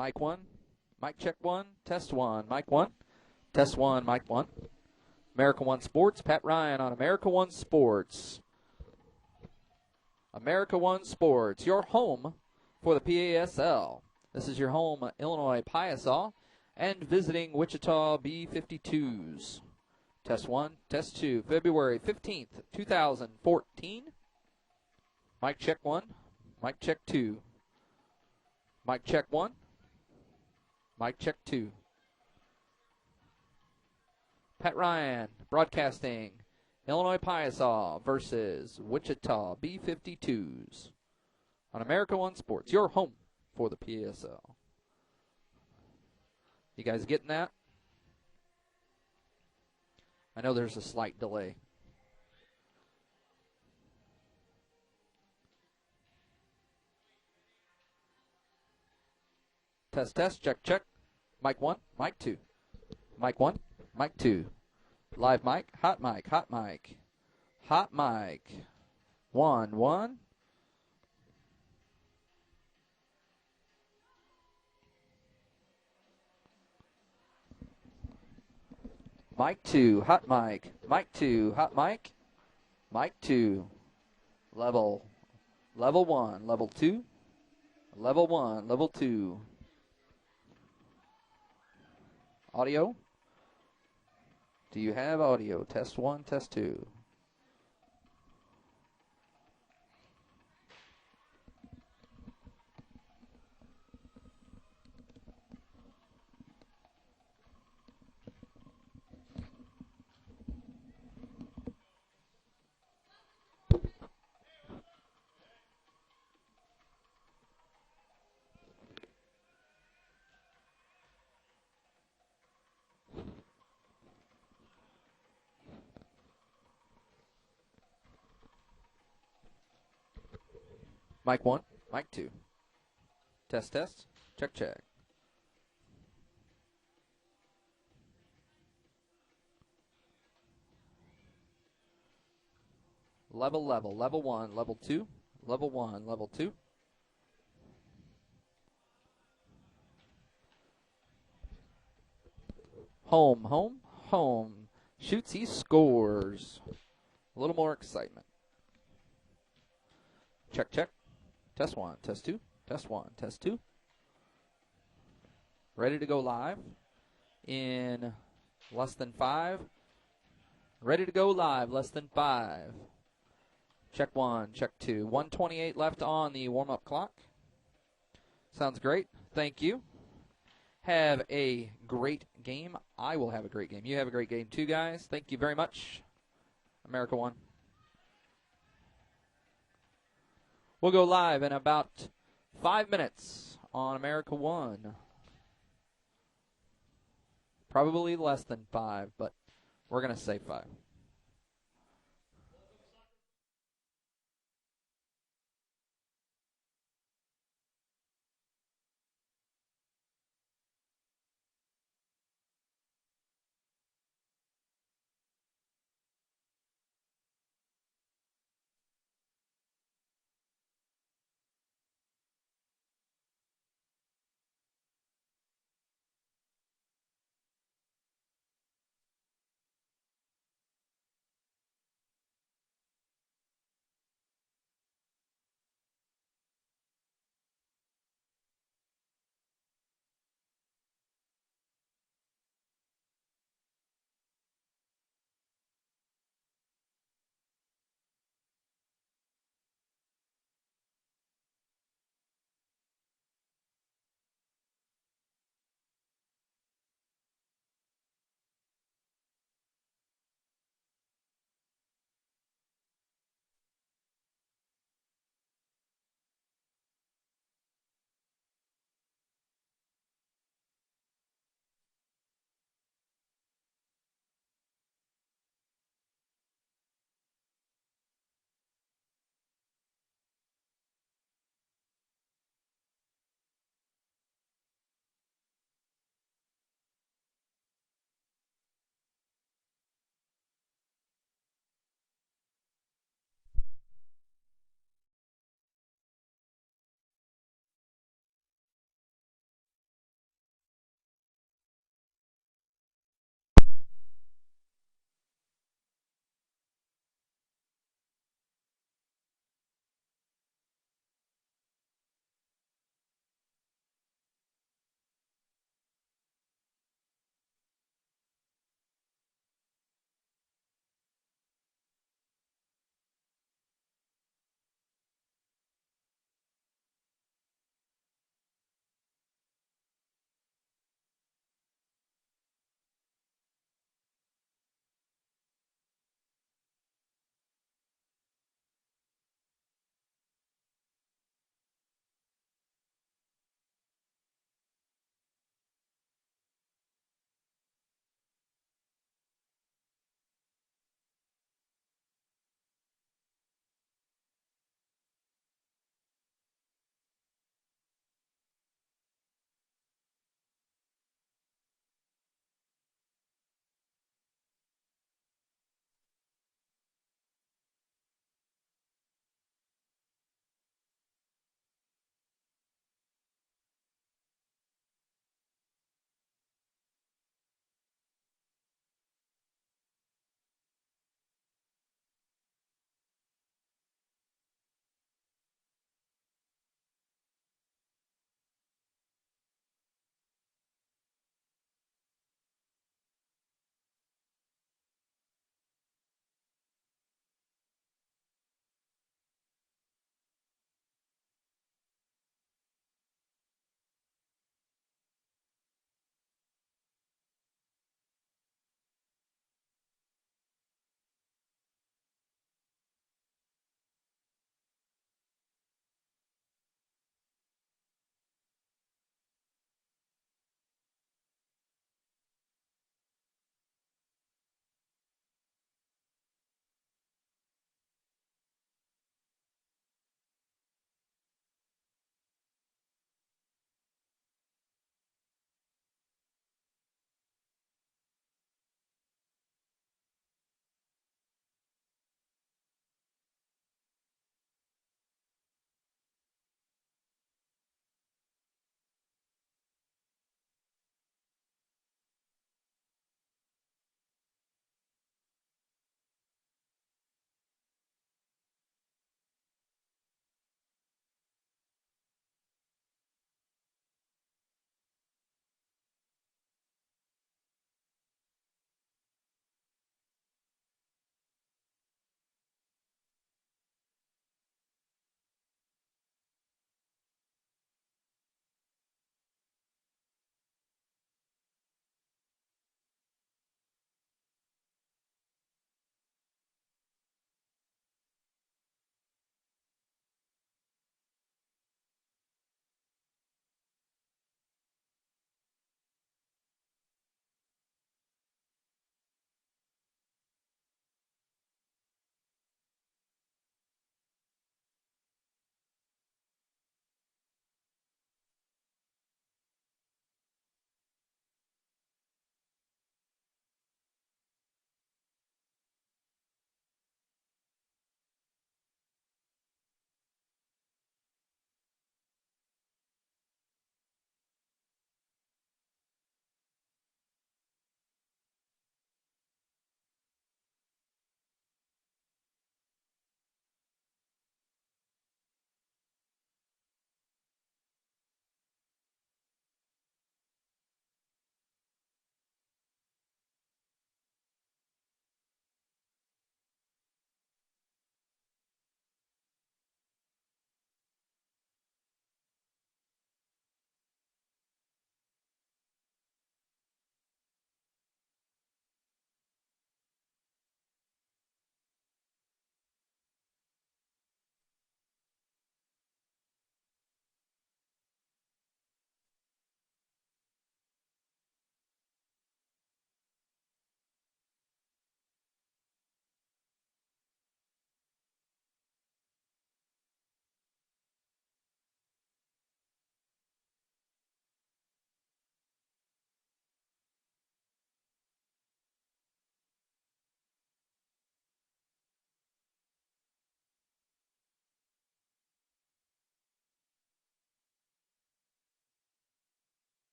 Mic 1. Mic check 1. Test 1. Mic 1. Test 1. Mic 1. America One Sports. Pat Ryan on America One Sports. America One Sports, your home for the PASL. This is your home, Illinois Piasa, and visiting Wichita B-52s. Test 1, Test 2, February 15th, 2014. Mic check 1, mic check 2. Mic check 1, mic check 2. Pat Ryan, broadcasting Illinois Piasa versus Wichita B-52s on America One Sports, your home for the PSL. You guys getting that? I know there's a slight delay. Test, test, check, check. Mic 1, mic 2. Mic 1, mic 2. Live mic, hot mic, hot mic. Hot mic. 1, 1. Mic 2, hot mic. Mic 2, hot mic. Mic 2. Level 1, level 2. Level 1, level 2. Audio? Do you have audio? Test 1, test 2. Mic 1, mic 2. Test, test. Check, check. Level 1, level 2. Level 1, level 2. Home, home, home. Shoots, he scores. A little more excitement. Check, check. Test 1, test 2. Test 1, test 2. Ready to go live in less than 5. Ready to go live, less than 5. Check 1, check 2. 1:28 left on the warm-up clock. Sounds great. Thank you. Have a great game. I will have a great game. You have a great game too, guys. Thank you very much. America One. We'll go live in about 5 minutes on America One. Probably less than 5, but we're going to say 5.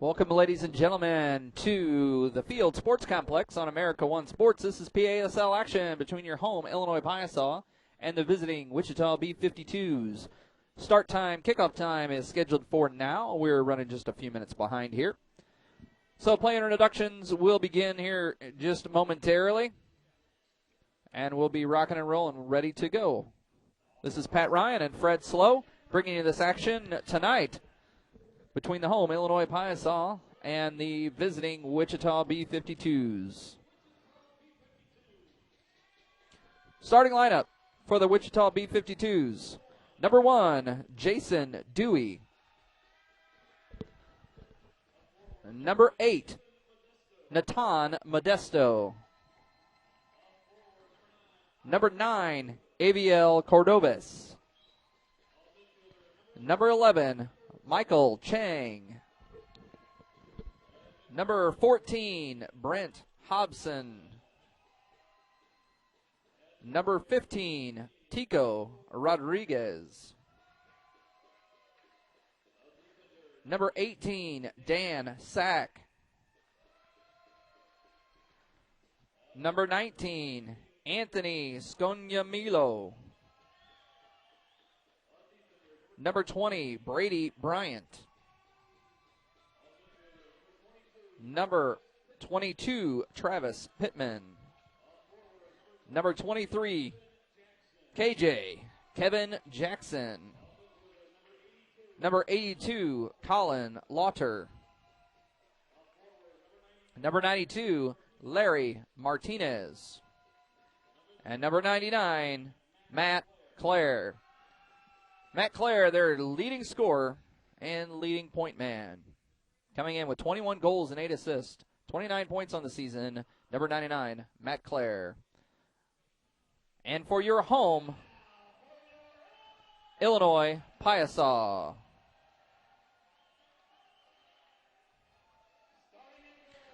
Welcome, ladies and gentlemen, to the Field Sports Complex on America One Sports. This is PASL action between your home Illinois Piasa and the visiting Wichita B-52s. Start time, kickoff time is scheduled for now. We're running just a few minutes behind here. So player introductions will begin here just momentarily. And we'll be rocking and rolling, ready to go. This is Pat Ryan and Fred Slow bringing you this action tonight between the home Illinois Piasa and the visiting Wichita B-52s. Starting lineup for the Wichita B-52s. Number 1, Jason Dewey. Number 8, Natan Modesto. Number 9, Aviel Cordobas. Number 11, Michael Chang. Number 14, Brent Hobson. Number 15, Tico Rodriguez. Number 18, Dan Sack. Number 19, Anthony Sconiamilo. Number 20, Brady Bryant. Number 22, Travis Pittman. Number 23, Kevin Jackson. Number 82, Colin Lauter. Number 92, Larry Martinez. And number 99, Matt Clare. Matt Clare, their leading scorer and leading point man. Coming in with 21 goals and 8 assists, 29 points on the season. Number 99, Matt Clare. And for your home, Illinois Piasa.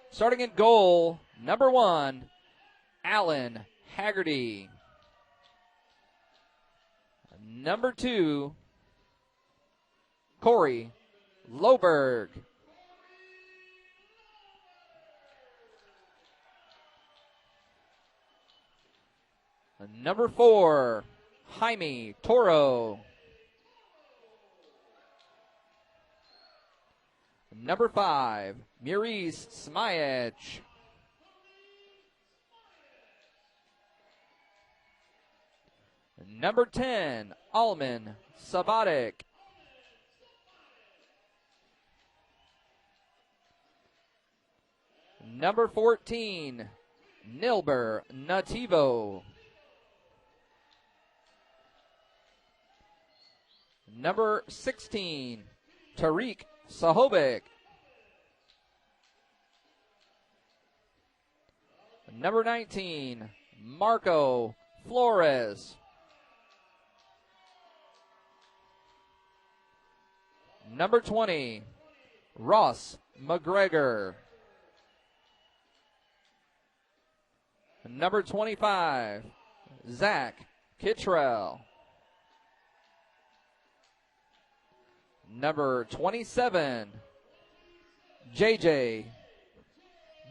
Starting in goal, number 1, Alan Haggerty. Number 2, Corey Loberg. Number 4, Jaime Toro. Number 5, Maurice Smayach. Number 10, Alman Sabatic. Number 14, Nilber Nativo. Number 16, Tariq Sahovic. Number 19, Marco Flores. Number 20, Ross McGregor. Number 25, Zach Kittrell. Number 27, JJ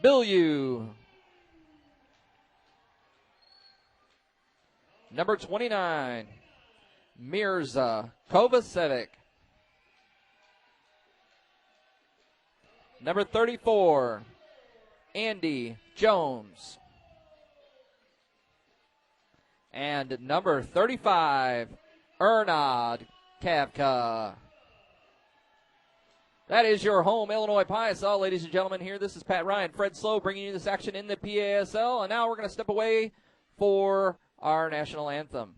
Bilyeu. Number 29, Mirza Kovacevic. Number 34, Andy Jones. And number 35, Ernad Kavka. That is your home Illinois Piasa, ladies and gentlemen. Here, this is Pat Ryan, Fred Slow, bringing you this action in the PASL. And now we're going to step away for our national anthem.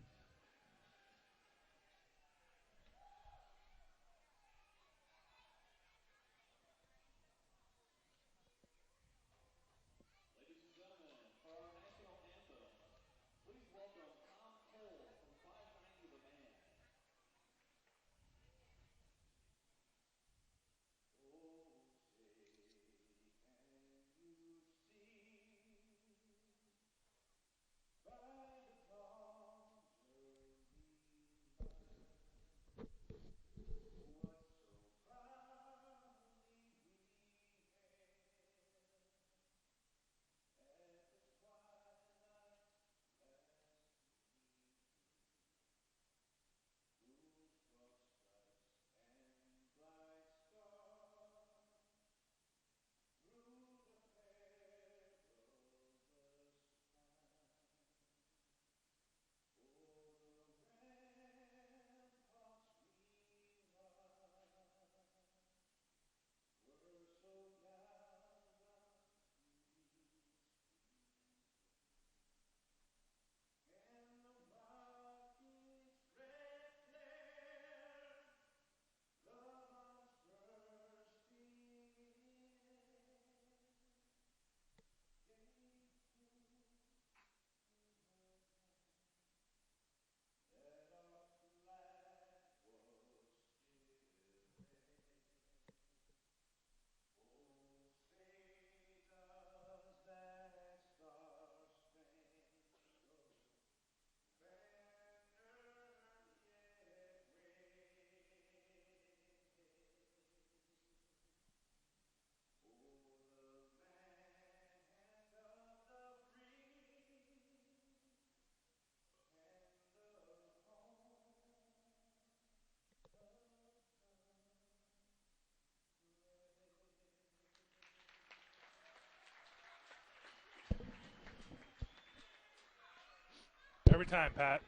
time, Pat.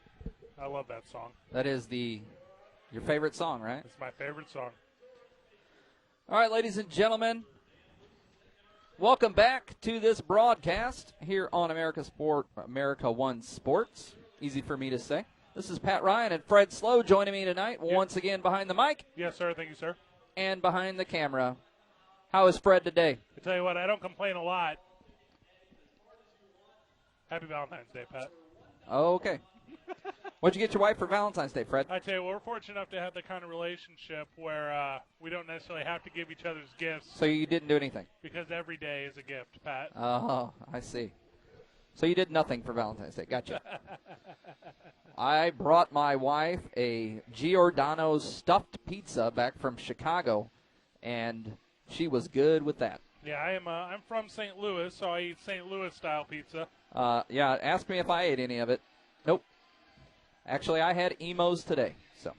I love that song. That is your favorite song, right? It's my favorite song. All right, ladies and gentlemen, welcome back to this broadcast here on America One Sports. Easy for me to say. This is Pat Ryan and Fred Slow joining me tonight once again behind the mic. Yes, sir. Thank you, sir. And behind the camera. How is Fred today? I tell you what, I don't complain a lot. Happy Valentine's Day, Pat. Okay. What'd you get your wife for Valentine's Day, Fred? I tell you, we're fortunate enough to have the kind of relationship where we don't necessarily have to give each other's gifts. So you didn't do anything? Because every day is a gift, Pat. Oh, I see. So you did nothing for Valentine's Day. Gotcha. I brought my wife a Giordano's stuffed pizza back from Chicago, and she was good with that. Yeah, I'm from St. Louis, so I eat St. Louis-style pizza. Yeah, ask me if I ate any of it. Nope. Actually, I had Emos today. So,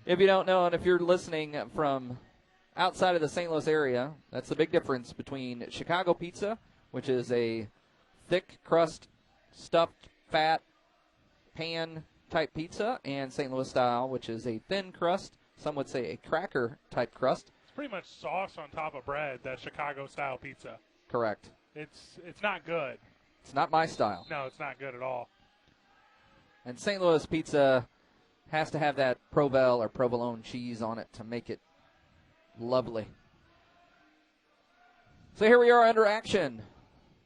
if you don't know, and if you're listening from outside of the St. Louis area, that's the big difference between Chicago pizza, which is a thick crust, stuffed, fat, pan-type pizza, and St. Louis style, which is a thin crust, some would say a cracker-type crust. It's pretty much sauce on top of bread, that Chicago-style pizza. Correct. It's not good. It's not my style. No, it's not good at all. And St. Louis pizza has to have that Provel or provolone cheese on it to make it lovely. So here we are under action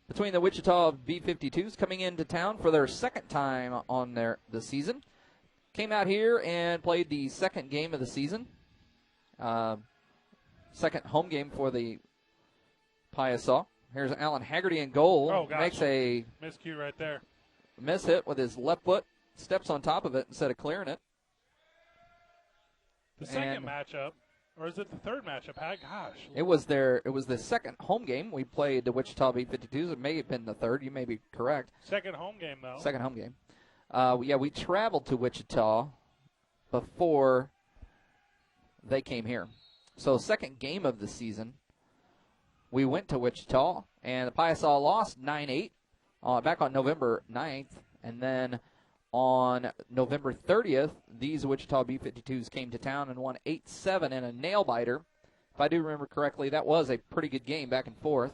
between the Wichita B-52s coming into town for their second time on the season. Came out here and played the second game of the season. Second home game for the Piasa. Here's Alan Haggerty in goal. Oh, gosh. Makes a miscue right there. Miss hit with his left foot. Steps on top of it instead of clearing it. The second matchup, or is it the third matchup? Gosh. It was the second home game. We played the Wichita B-52s. It may have been the third. You may be correct. Second home game, though. Second home game. We traveled to Wichita before they came here. So second game of the season, we went to Wichita, and the Piasa lost 9-8 back on November 9th. And then on November 30th, these Wichita B-52s came to town and won 8-7 in a nail-biter. If I do remember correctly, that was a pretty good game back and forth.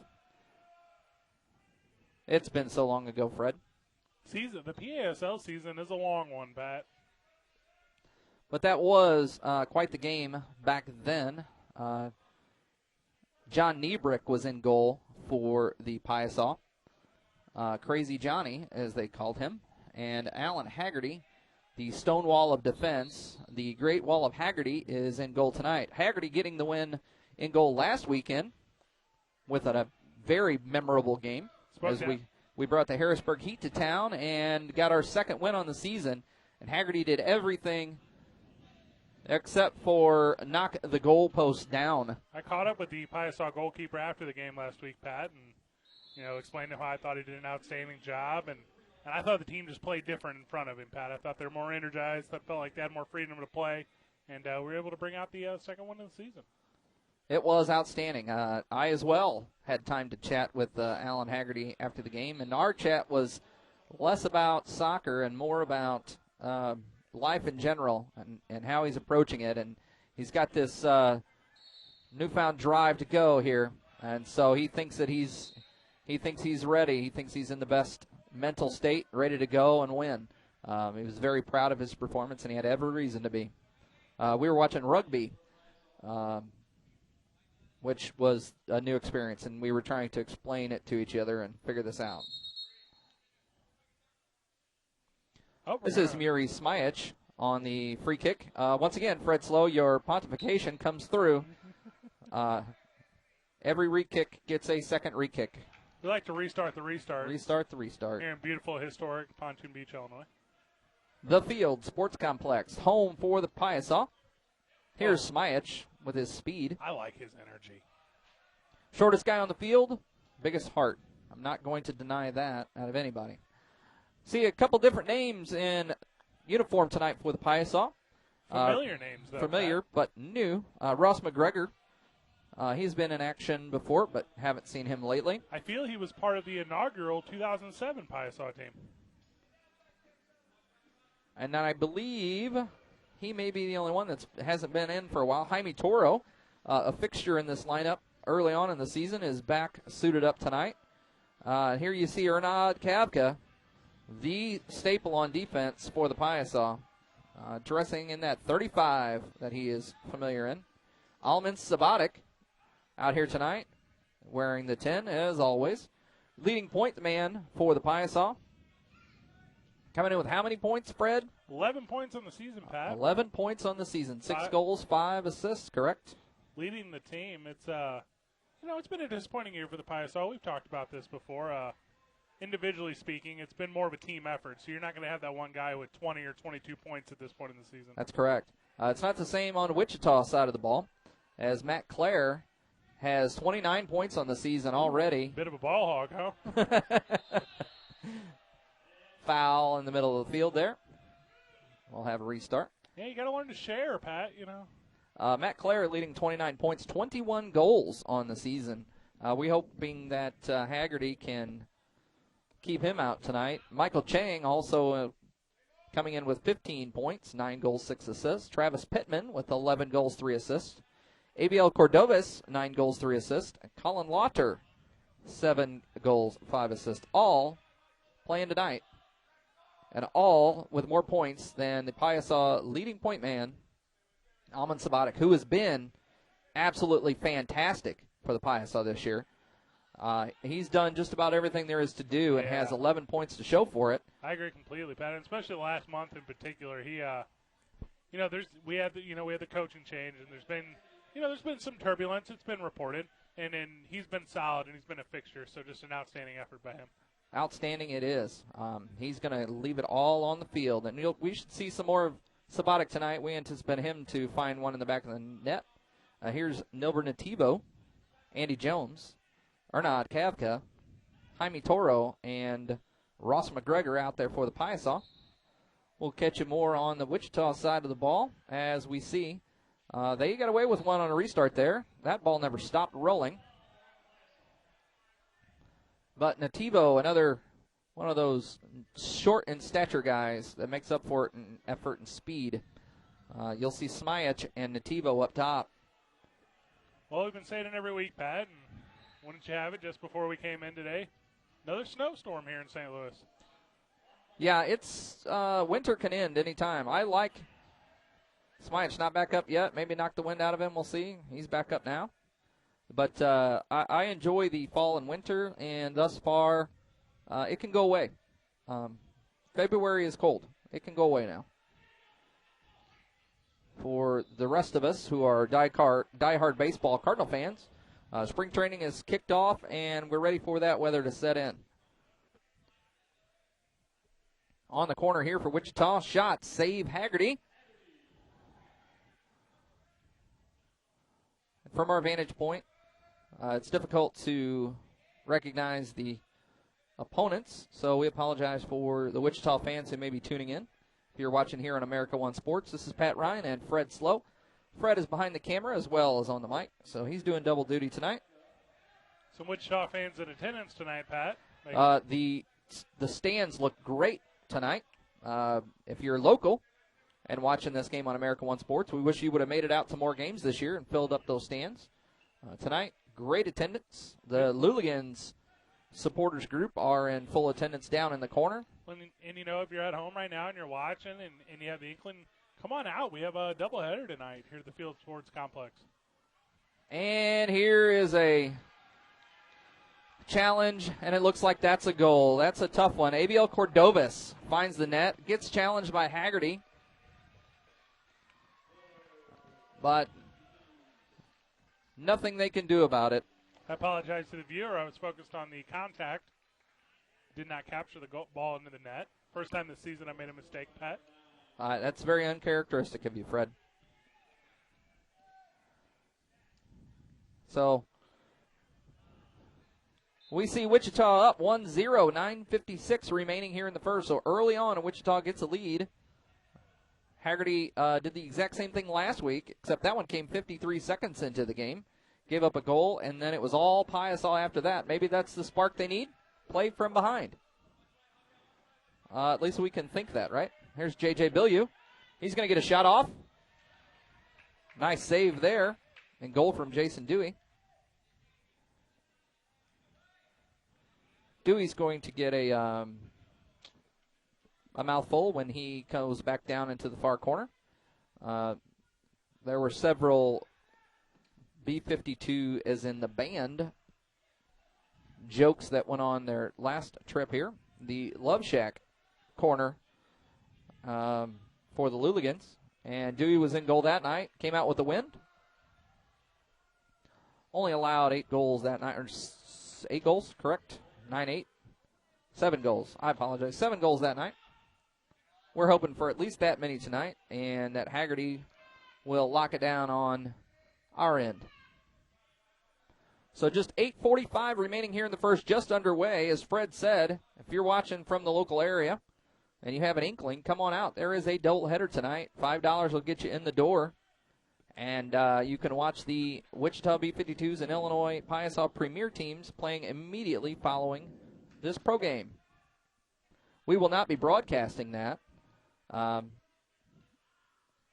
It's been so long ago, Fred. The PASL season is a long one, Pat. But that was quite the game back then. John Niebrick was in goal for the Piasa. Crazy Johnny, as they called him. And Alan Haggerty, the stone wall of defense, the Great Wall of Haggerty, is in goal tonight. Haggerty getting the win in goal last weekend with a very memorable game. As we brought the Harrisburg Heat to town and got our second win on the season. And Haggerty did everything except for knock the goalpost down. I caught up with the Piasa goalkeeper after the game last week, Pat, and explained to him how I thought he did an outstanding job. And I thought the team just played different in front of him, Pat. I thought they were more energized. I felt like they had more freedom to play. And we were able to bring out the second win of the season. It was outstanding. I, as well, had time to chat with Alan Haggerty after the game. And our chat was less about soccer and more about life in general and how he's approaching it. And he's got this newfound drive to go here. And so he thinks that he's ready. He thinks he's in the best mental state, ready to go and win. He was very proud of his performance, and he had every reason to be. We were watching rugby, which was a new experience, and we were trying to explain it to each other and figure this out. This is Muri Smajic on the free kick. Once again, Fred Slow, your pontification comes through. Every re-kick gets a second re-kick. We like to restart the restart. Restart the restart. Here in beautiful, historic Pontoon Beach, Illinois. The Field Sports Complex, home for the Piasa. Here's Smajic with his speed. I like his energy. Shortest guy on the field, biggest heart. I'm not going to deny that out of anybody. See a couple different names in uniform tonight for the Piasa. Familiar names, though. Familiar, but new. Ross McGregor. He's been in action before, but haven't seen him lately. I feel he was part of the inaugural 2007 Piasa team. And then I believe he may be the only one that hasn't been in for a while. Jaime Toro, a fixture in this lineup early on in the season, is back suited up tonight. Here you see Ernad Kavka, the staple on defense for the Piasa, dressing in that 35 that he is familiar in. Alman Sabatic out here tonight, wearing the 10 as always. Leading point man for the Piasa. Coming in with how many points, Fred? 11 points on the season, Pat. 11 points on the season. 6 goals, 5 assists, correct? Leading the team. It's it's been a disappointing year for the Piasa. We've talked about this before. Individually speaking, it's been more of a team effort. So you're not going to have that one guy with 20 or 22 points at this point in the season. That's correct. It's not the same on Wichita side of the ball, as Matt Clare has 29 points on the season already. Bit of a ball hog, huh? Foul in the middle of the field there. We'll have a restart. Yeah, you got to learn to share, Pat, you know. Matt Clare leading 29 points, 21 goals on the season. We hoping that Haggerty can keep him out tonight. Michael Chang also coming in with 15 points, 9 goals, 6 assists. Travis Pittman with 11 goals, 3 assists. ABL Cordovas, 9 goals, 3 assists. And Colin Lauter, 7 goals, 5 assists. All playing tonight. And all with more points than the Piasa leading point man, Alman Sabatic, who has been absolutely fantastic for the Piasa this year. He's done just about everything there is to do and has 11 points to show for it. I agree completely, Pat. And especially the last month in particular, he, we had the coaching change, and there's been some turbulence. It's been reported, and he's been solid and he's been a fixture. So just an outstanding effort by him. Outstanding it is. He's going to leave it all on the field. And we should see some more of Sabatic tonight. We anticipate him to find one in the back of the net. Here's Nilber Nativo, Andy Jones, Ernad Kavka, Jaime Toro, and Ross McGregor out there for the Piasa. We'll catch you more on the Wichita side of the ball as we see. They got away with one on a restart there. That ball never stopped rolling. But Nativo, another one of those short in stature guys that makes up for it in effort and speed. You'll see Smajic and Nativo up top. Well, we've been saying it every week, Pat, and wouldn't you have it just before we came in today? Another snowstorm here in St. Louis. Yeah, it's winter can end anytime. I like Smajic not back up yet. Maybe knock the wind out of him. We'll see. He's back up now. But I enjoy the fall and winter, and thus far, it can go away. February is cold. It can go away now. For the rest of us who are diehard baseball Cardinal fans, spring training is kicked off, and we're ready for that weather to set in. On the corner here for Wichita, shot, save Haggerty. From our vantage point, it's difficult to recognize the opponents, so we apologize for the Wichita fans who may be tuning in. If you're watching here on America One Sports, this is Pat Ryan and Fred Slow. Fred is behind the camera as well as on the mic, so he's doing double duty tonight. Some Wichita fans in attendance tonight, Pat. The stands look great tonight. If you're local and watching this game on America One Sports, we wish you would have made it out to more games this year and filled up those stands. Tonight, great attendance. The Luligans supporters group are in full attendance down in the corner. And if you're at home right now and you're watching and you have the inkling, come on out. We have a doubleheader tonight here at the Field Sports Complex. And here is a challenge, and it looks like that's a goal. That's a tough one. ABL Cordovas finds the net, gets challenged by Haggerty. But nothing they can do about it. I apologize to the viewer. I was focused on the contact. Did not capture the ball into the net. First time this season I made a mistake, Pat. That's very uncharacteristic of you, Fred. So we see Wichita up 1-0, 9:56 remaining here in the first. So early on, Wichita gets a lead. Haggerty did the exact same thing last week, except that one came 53 seconds into the game. Gave up a goal, and then it was all Piasa after that. Maybe that's the spark they need. Play from behind. At least we can think that, right? Here's J.J. Bilyeu. He's going to get a shot off. Nice save there. And goal from Jason Dewey. Dewey's going to get a mouthful when he goes back down into the far corner. There were several B-52, as in the band, jokes that went on their last trip here. The Love Shack corner for the Luligans. And Dewey was in goal that night, came out with the win. Only allowed 8 goals that night, or 8 goals, correct? 9-8. 7 goals. I apologize. 7 goals that night. We're hoping for at least that many tonight, and that Haggerty will lock it down on our end. So just 8:45 remaining here in the first, just underway. As Fred said, if you're watching from the local area and you have an inkling, come on out. There is a doubleheader tonight. $5 will get you in the door. And you can watch the Wichita B-52s and Illinois Piasa Premier teams playing immediately following this pro game. We will not be broadcasting that.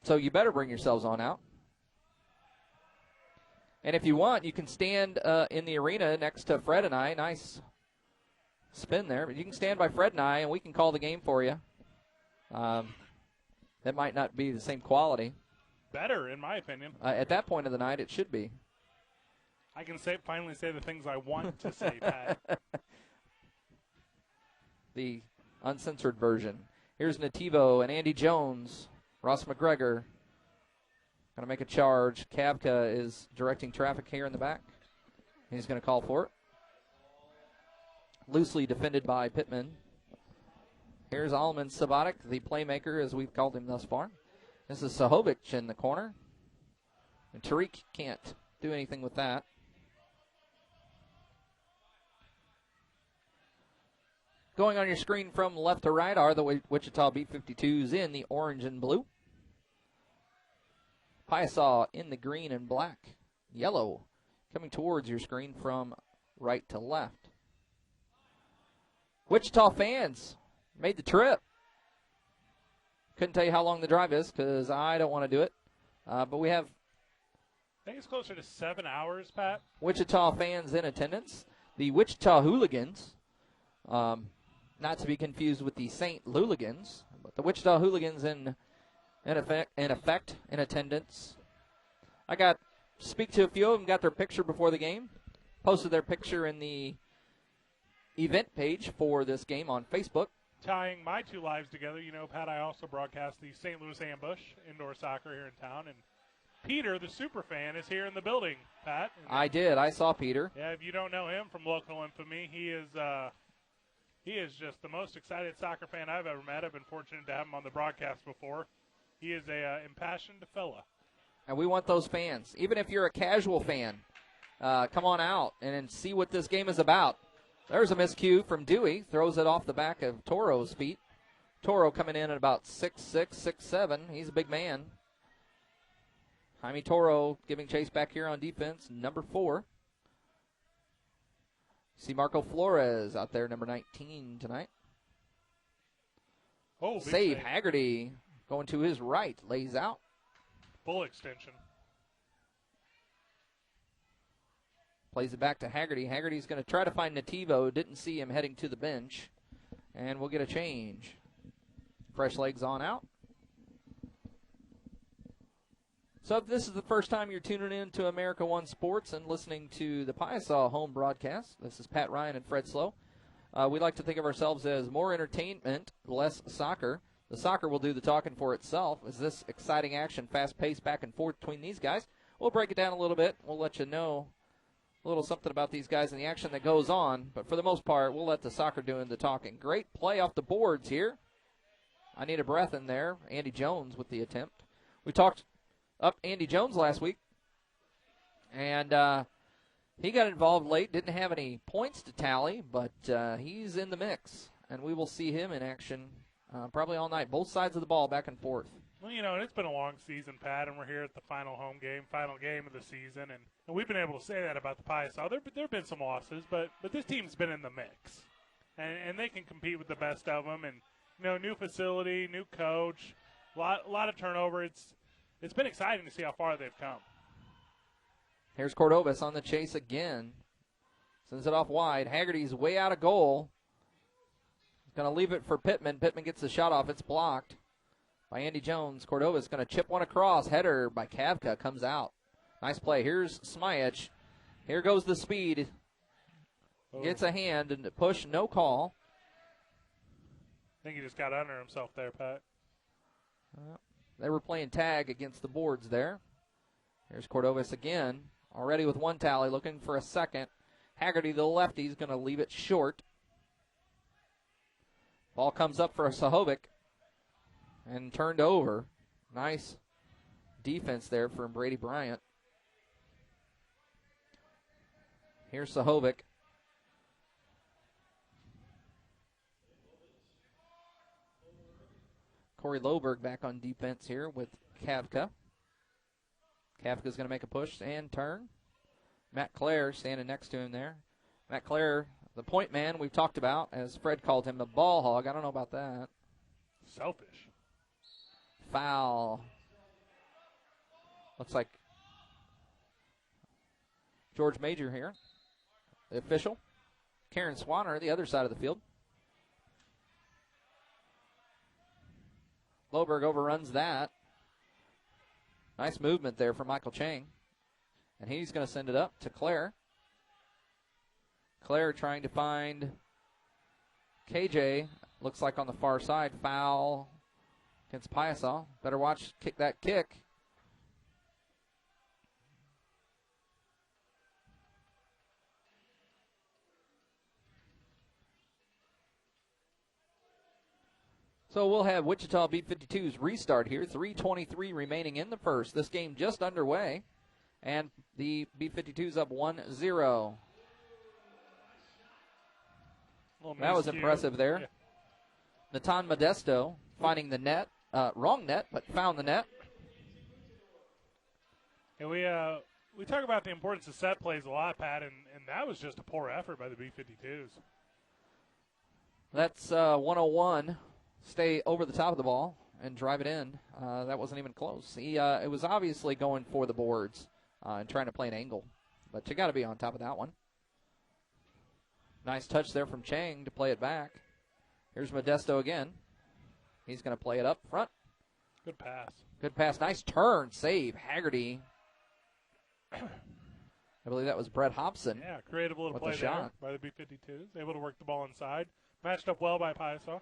So you better bring yourselves on out. And if you want, you can stand in the arena next to Fred and I. Nice spin there. But you can stand by Fred and I, and we can call the game for you. That might not be the same quality. Better, in my opinion. At that point of the night, it should be. I can finally say the things I want to say, Pat. The uncensored version. Here's Nativo and Andy Jones. Ross McGregor going to make a charge. Kavka is directing traffic here in the back. He's going to call for it. Loosely defended by Pittman. Here's Alman Sabatic, the playmaker, as we've called him thus far. This is Sahovic in the corner. And Tariq can't do anything with that. Going on your screen from left to right are the Wichita B-52s in the orange and blue. Piasa in the green and black. Yellow coming towards your screen from right to left. Wichita fans made the trip. Couldn't tell you how long the drive is because I don't want to do it. But we have, I think it's closer to 7 hours, Pat. Wichita fans in attendance. The Wichita Hooligans, not to be confused with the St. Luligans, but the Wichita Hooligans in effect, in attendance. I got to speak to a few of them, got their picture before the game, posted their picture in the event page for this game on Facebook. Tying my two lives together, Pat, I also broadcast the St. Louis Ambush indoor soccer here in town, and Peter, the super fan, is here in the building, Pat. I did. I saw Peter. Yeah, if you don't know him from local infamy, he is just the most excited soccer fan I've ever met. I've been fortunate to have him on the broadcast before. He is a impassioned fella. And we want those fans. Even if you're a casual fan, come on out and see what this game is about. There's a miscue from Dewey. Throws it off the back of Toro's feet. Toro coming in at about 6'6", 6'7". He's a big man. Jaime Toro giving chase back here on defense, number 4. See Marco Flores out there, number 19 tonight. Oh, save. Haggerty going to his right, lays out. Full extension. Plays it back to Haggerty. Haggerty's going to try to find Nativo. Didn't see him heading to the bench. And we'll get a change. Fresh legs on out. So if this is the first time you're tuning in to America One Sports and listening to the Piasa home broadcast, this is Pat Ryan and Fred Slow. We like to think of ourselves as more entertainment, less soccer. The soccer will do the talking for itself. As this exciting action, fast-paced back and forth between these guys, we'll break it down a little bit. We'll let you know a little something about these guys and the action that goes on. But for the most part, we'll let the soccer do the talking. Great play off the boards here. I need a breath in there. Andy Jones with the attempt. We talked up Andy Jones last week, and he got involved late. Didn't have any points to tally, but he's in the mix, and we will see him in action probably all night. Both sides of the ball back and forth. Well, and it's been a long season, Pat, and we're here at the final game of the season, and we've been able to say that about the Piasa. There have been some losses, but this team's been in the mix, and they can compete with the best of them, and new facility, new coach, a lot of turnover. It's been exciting to see how far they've come. Here's Cordovas on the chase again. Sends it off wide. Haggerty's way out of goal. He's going to leave it for Pittman. Pittman gets the shot off. It's blocked by Andy Jones. Cordovas going to chip one across. Header by Kavka comes out. Nice play. Here's Smajic. Here goes the speed. Gets a hand and push, no call. I think he just got under himself there, Pat. They were playing tag against the boards there. Here's Cordovas again, already with one tally, looking for a second. Haggerty, the lefty, is going to leave it short. Ball comes up for Sahovic and turned over. Nice defense there from Brady Bryant. Here's Sahovic. Corey Loberg back on defense here with Kavka. Kavka's going to make a push and turn. Matt Clare standing next to him there. Matt Clare, the point man we've talked about, as Fred called him, a ball hog. I don't know about that. Selfish. Foul. Looks like George Major here, the official. Karen Swanner, the other side of the field. Loberg overruns that. Nice movement there from Michael Chang. And he's going to send it up to Clare. Clare trying to find KJ. Looks like on the far side. Foul against Piasa. Better watch that kick. So we'll have Wichita B-52s restart here. 3:23 remaining in the first. This game just underway. And the B-52s up 1-0. That was impressive there. Yeah. Natan Modesto finding the net. Wrong net, but found the net. And we talk about the importance of set plays a lot, Pat, and that was just a poor effort by the B-52s. That's 101. Stay over the top of the ball and drive it in. That wasn't even close. It was obviously going for the boards and trying to play an angle. But you got to be on top of that one. Nice touch there from Chang to play it back. Here's Modesto again. He's going to play it up front. Good pass. Good pass. Nice turn. Save. Haggerty. I believe that was Brett Hobson. Yeah, creative little play there by the B-52s. Able to work the ball inside. Matched up well by Piasa.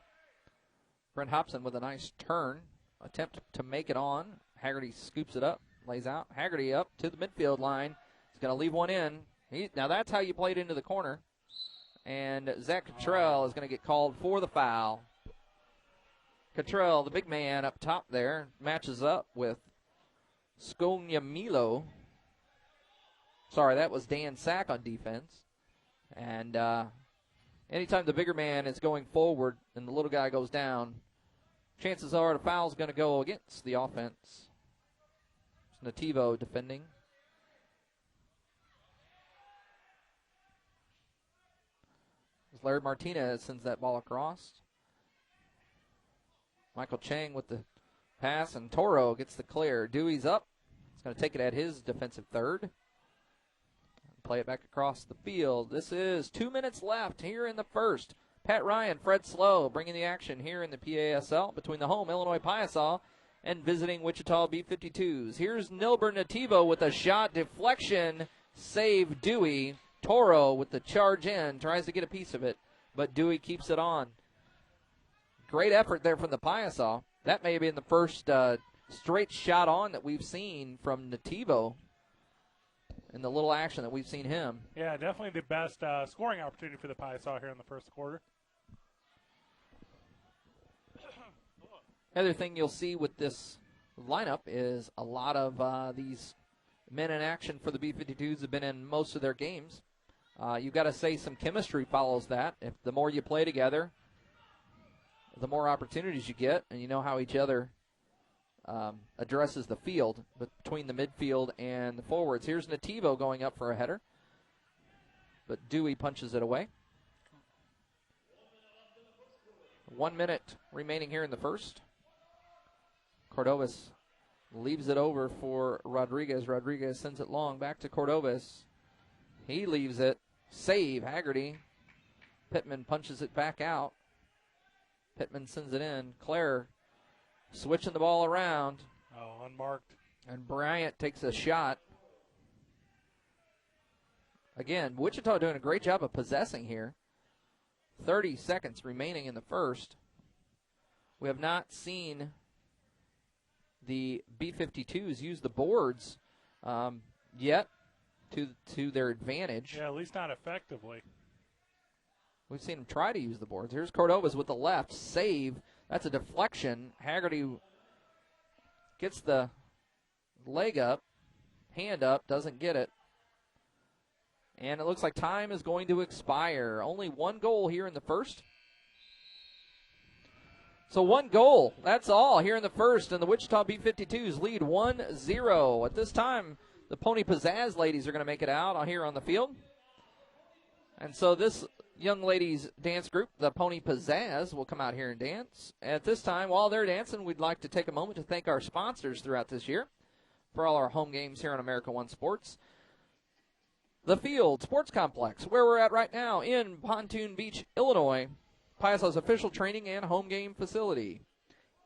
Brent Hobson with a nice turn. Attempt to make it on. Haggerty scoops it up. Lays out. Haggerty up to the midfield line. He's going to leave one in. Now that's how you play it into the corner. And Zach Cottrell is going to get called for the foul. Cottrell, the big man up top there, matches up with Skonyamilo. Sorry, that was Dan Sack on defense. And anytime the bigger man is going forward and the little guy goes down, chances are the foul's going to go against the offense. It's Nativo defending. Larry Martinez sends that ball across. Michael Chang with the pass, and Toro gets the clear. Dewey's up. He's going to take it at his defensive third. Play it back across the field. This is 2 minutes left here in the first. Pat Ryan, Fred Slow bringing the action here in the PASL between the home Illinois Piasa and visiting Wichita B-52s. Here's Nilber Nativo with a shot deflection. Save Dewey. Toro with the charge in, tries to get a piece of it, but Dewey keeps it on. Great effort there from the Piasa. That may have been the first straight shot on that we've seen from Nativo in the little action that we've seen him. Yeah, definitely the best scoring opportunity for the Piasa here in the first quarter. Other thing you'll see with this lineup is a lot of these men in action for the B-52s have been in most of their games. You've got to say some chemistry follows that. If the more you play together, the more opportunities you get, and you know how each other addresses the field between the midfield and the forwards. Here's Nativo going up for a header, but Dewey punches it away. 1 minute remaining here in the first. Cordovas leaves it over for Rodriguez. Rodriguez sends it long back to Cordovas. He leaves it. Save, Haggerty. Pittman punches it back out. Pittman sends it in. Claire switching the ball around. Oh, unmarked. And Bryant takes a shot. Again, Wichita doing a great job of possessing here. 30 seconds remaining in the first. We have not seen the B-52s use the boards yet to their advantage. Yeah, at least not effectively. We've seen them try to use the boards. Here's Cordovas with the left. Save. That's a deflection. Haggerty gets the leg up, hand up, doesn't get it. And it looks like time is going to expire. Only one goal here in the first. So one goal, that's all here in the first, and the Wichita B-52s lead 1-0. At this time, the Pony Pizzazz ladies are going to make it out here on the field. And so this young ladies dance group, the Pony Pizzazz, will come out here and dance. At this time, while they're dancing, we'd like to take a moment to thank our sponsors throughout this year for all our home games here on America One Sports. The Field Sports Complex, where we're at right now in Pontoon Beach, Illinois. Piasa's official training and home game facility.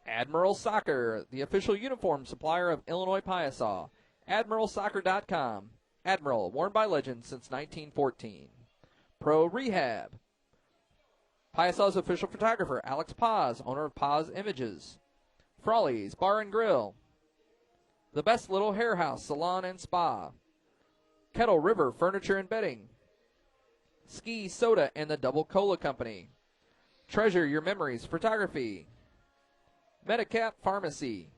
Admiral Soccer, the official uniform supplier of Illinois Piasa. AdmiralSoccer.com. Admiral, worn by legends since 1914. Pro Rehab. Piasa's official photographer, Alex Paz, owner of Paz Images. Frawley's Bar and Grill. The Best Little Hair House, Salon and Spa. Kettle River Furniture and Bedding. Ski Soda and the Double Cola Company. Treasure Your Memories Photography. Medicap Pharmacy.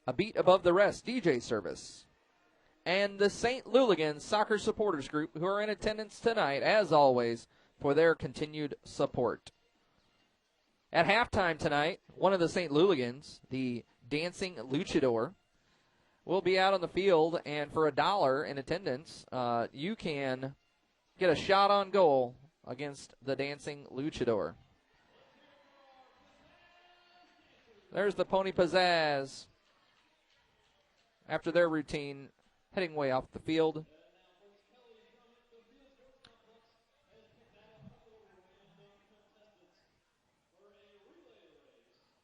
A Beat Above the Rest DJ Service. And the St. Louligans Soccer Supporters Group, who are in attendance tonight, as always, for their continued support. At halftime tonight, one of the St. Louligans, the Dancing Luchador, will be out on the field, and for $1 in attendance, you can get a shot on goal against the Dancing Luchador. There's the Pony Pizzazz after their routine, heading way off the field.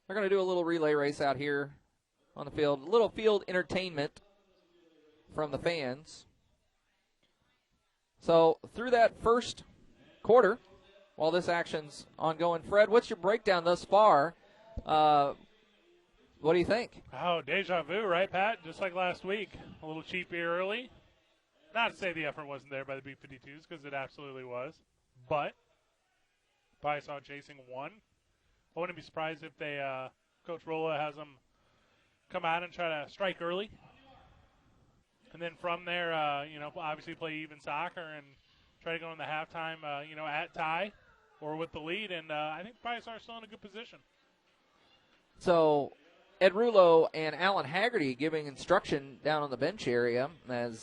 They're going to do a little relay race out here on the field. A little field entertainment from the fans. So through that first quarter, while this action's ongoing, Fred, what's your breakdown thus far? What do you think? Oh, deja vu, right, Pat? Just like last week. A little cheap here early. Not to say the effort wasn't there by the B-52s, because it absolutely was. But Piasa chasing one. I wouldn't be surprised if they, Coach Rolla has them come out and try to strike early. And then from there, obviously play even soccer and try to go in the halftime, at tie or with the lead. And I think Piasa are still in a good position. So Ed Rulo and Alan Haggerty giving instruction down on the bench area, as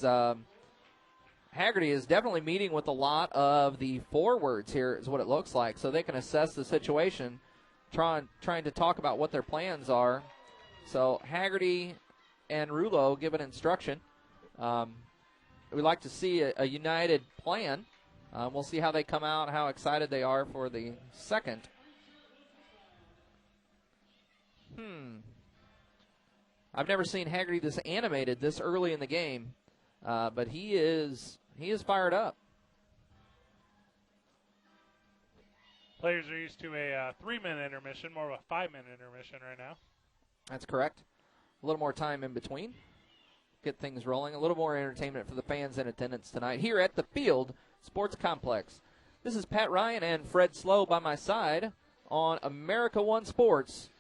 Haggerty is definitely meeting with a lot of the forwards here, is what it looks like, so they can assess the situation, trying to talk about what their plans are. So Haggerty and Rulo giving instruction. We'd like to see a united plan. We'll see how they come out, how excited they are for the second. I've never seen Haggerty this animated this early in the game, but he is fired up. Players are used to a 3-minute intermission, more of a 5-minute intermission right now. That's correct. A little more time in between. Get things rolling. A little more entertainment for the fans in attendance tonight here at the Field Sports Complex. This is Pat Ryan and Fred Slow by my side on America One Sports.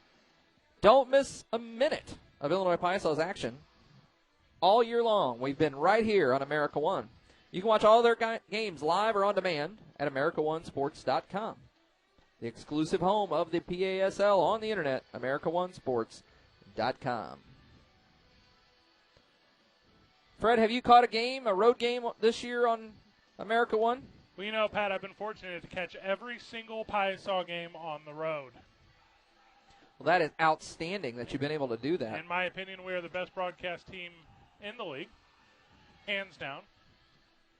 Don't miss a minute of Illinois Piasa's action all year long. We've been right here on America One. You can watch all their games live or on demand at AmericaOneSports.com. The exclusive home of the PASL on the internet, AmericaOneSports.com. Fred, have you caught a road game this year on America One? Well, Pat, I've been fortunate to catch every single Piasa game on the road. Well, that is outstanding that you've been able to do that. In my opinion, we are the best broadcast team in the league, hands down,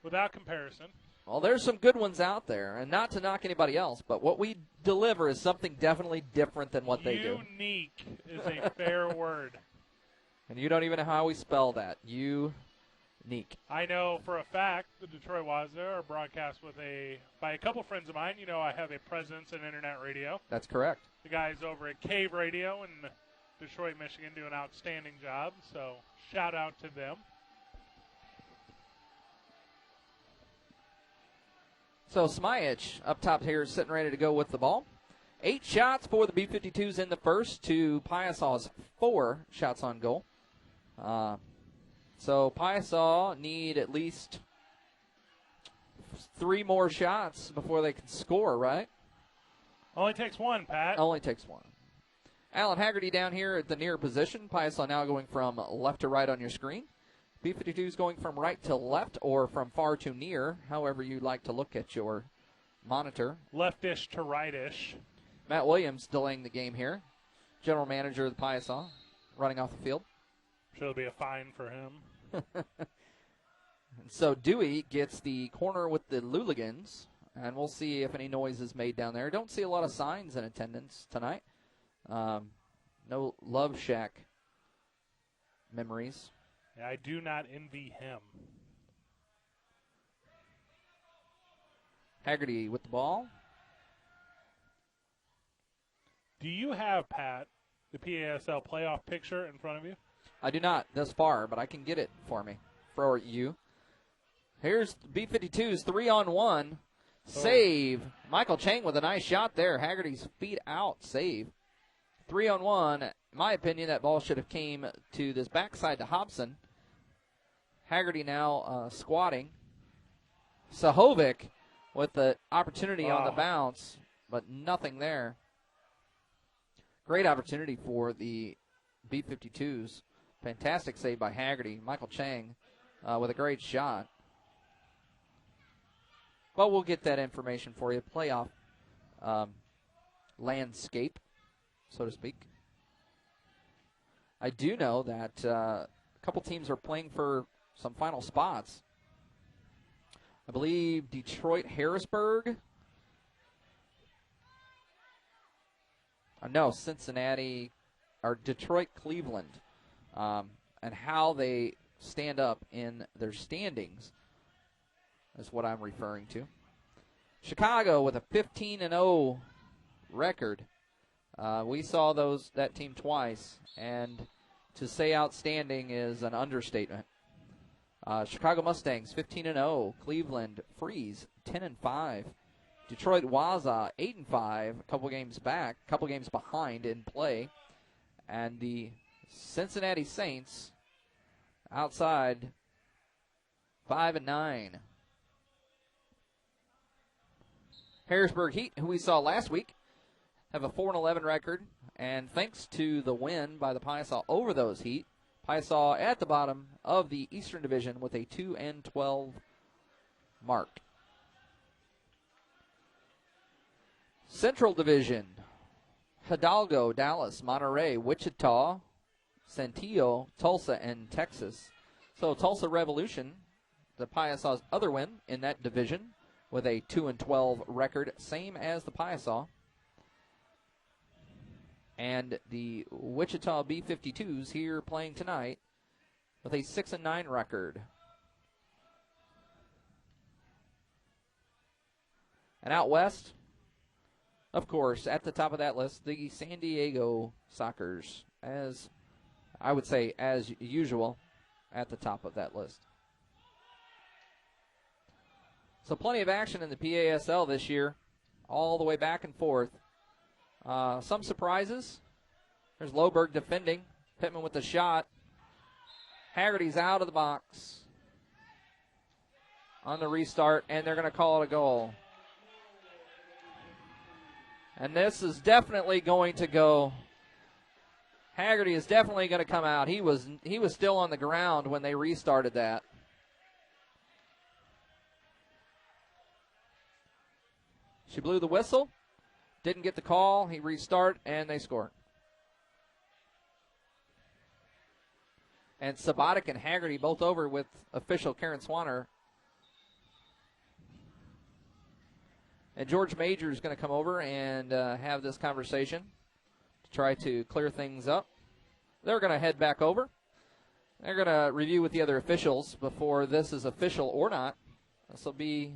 without comparison. Well, there's some good ones out there, and not to knock anybody else, but what we deliver is something definitely different than what they do. Unique is a fair word. And you don't even know how we spell that. Unique. I know for a fact the Detroit Waza are broadcast by a couple friends of mine. You know, I have a presence in internet radio. That's correct. The guys over at Cave Radio in Detroit, Michigan do an outstanding job, so shout out to them. So Smajic up top here sitting ready to go with the ball. 8 shots for the B-52s in the first to Piasa's 4 shots on goal. So Piasa need at least 3 more shots before they can score, right? Only takes one, Pat. Only takes one. Alan Haggerty down here at the near position. Piasa now going from left to right on your screen. B-52s going from right to left or from far to near, however you like to look at your monitor. Leftish to rightish. Matt Williams delaying the game here. General manager of the Piasa running off the field. Sure, it'll be a fine for him. And so Dewey gets the corner with the Luligans, and we'll see if any noise is made down there. Don't see a lot of signs in attendance tonight. No Love Shack memories. Yeah, I do not envy him. Haggerty with the ball. Do you have, Pat, the PASL playoff picture in front of you? I do not thus far, but I can get it for you. Here's B-52's 3-on-1. Save. Michael Chang with a nice shot there. Haggerty's feet out. Save. 3-on-1. In my opinion, that ball should have came to this backside to Hobson. Haggerty now squatting. Sahovic with the opportunity on the bounce, but nothing there. Great opportunity for the B-52s. Fantastic save by Haggerty. Michael Chang with a great shot. But we'll get that information for you. Playoff landscape, so to speak. I do know that a couple teams are playing for some final spots. I believe Detroit-Harrisburg. No, Cincinnati or Detroit-Cleveland. And how they stand up in their standings is what I'm referring to. Chicago with a 15-0 record. We saw that team twice, and to say outstanding is an understatement. Chicago Mustangs 15-0, Cleveland Freeze 10-5, Detroit Waza 8-5, a couple games behind in play, and the Cincinnati Saints outside 5-9. Harrisburg Heat, who we saw last week, have a 4-11 record, and thanks to the win by the Piasa over those Heat, Piasa at the bottom of the Eastern Division with a 2-12 mark. Central Division, Hidalgo, Dallas, Monterey, Wichita, Santillo, Tulsa, and Texas. So Tulsa Revolution, the Piasa's other win in that division with a 2-12 record, same as the Piasa. And the Wichita B-52s here playing tonight with a 6-9 record. And out west, of course, at the top of that list, the San Diego Sockers, as I would say, as usual, at the top of that list. So plenty of action in the PASL this year, all the way back and forth. Some surprises. There's Loberg defending. Pittman with the shot. Haggerty's out of the box on the restart, and they're going to call it a goal. And this is definitely going to go. Haggerty is definitely going to come out. He was still on the ground when they restarted that. She blew the whistle. Didn't get the call. He restarted, and they scored. And Sabatic and Haggerty both over with official Karen Swanner. And George Major is going to come over and have this conversation to try to clear things up. They're going to head back over. They're going to review with the other officials before this is official or not. This will be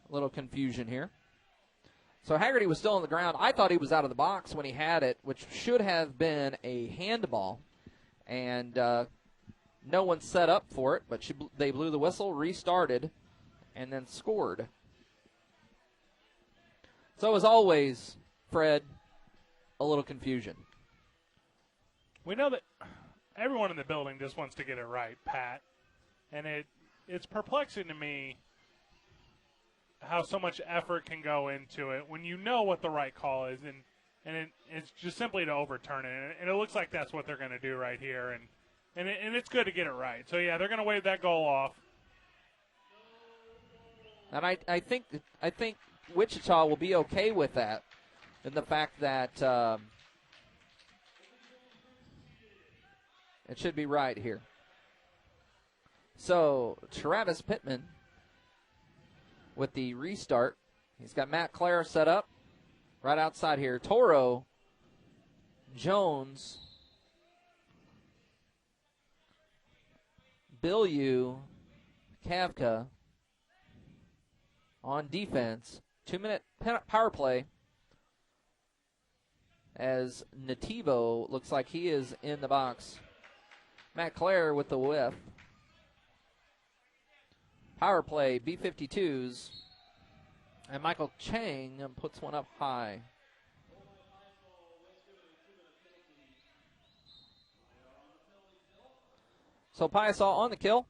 a little confusion here. So Haggerty was still on the ground. I thought he was out of the box when he had it, which should have been a handball. And no one set up for it, but they blew the whistle, restarted, and then scored. So as always, Fred, a little confusion. We know that everyone in the building just wants to get it right, Pat. And it's perplexing to me how so much effort can go into it when you know what the right call is, and it's just simply to overturn it. And it looks like that's what they're going to do right here, and it's good to get it right. So, yeah, they're going to wave that goal off. And I think Wichita will be okay with that, and the fact that it should be right here. So, Travis Pittman with the restart. He's got Matt Clare set up right outside here. Toro, Jones, Bilyeu, Kavka on defense. 2-minute power play as Nativo looks like he is in the box. Matt Clare with the whiff. Power play, B-52s. And Michael Chang puts one up high. So Piasa on the kill.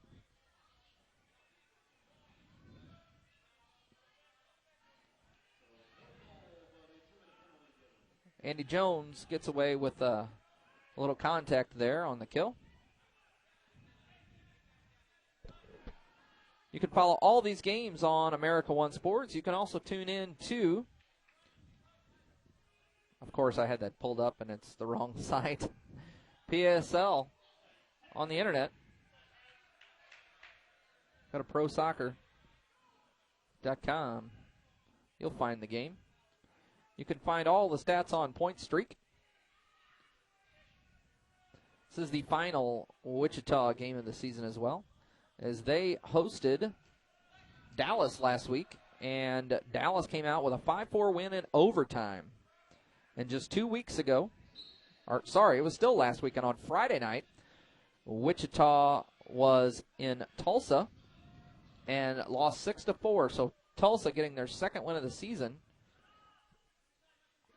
Andy Jones gets away with a little contact there on the kill. You can follow all these games on America One Sports. You can also tune in to, of course, I had that pulled up and it's the wrong site, PSL on the internet. Go to prosoccer.com. You'll find the game. You can find all the stats on Point Streak. This is the final Wichita game of the season as well, as they hosted Dallas last week, and Dallas came out with a 5-4 win in overtime. And just 2 weeks ago, it was still last week, and on Friday night, Wichita was in Tulsa and lost 6-4. So Tulsa getting their second win of the season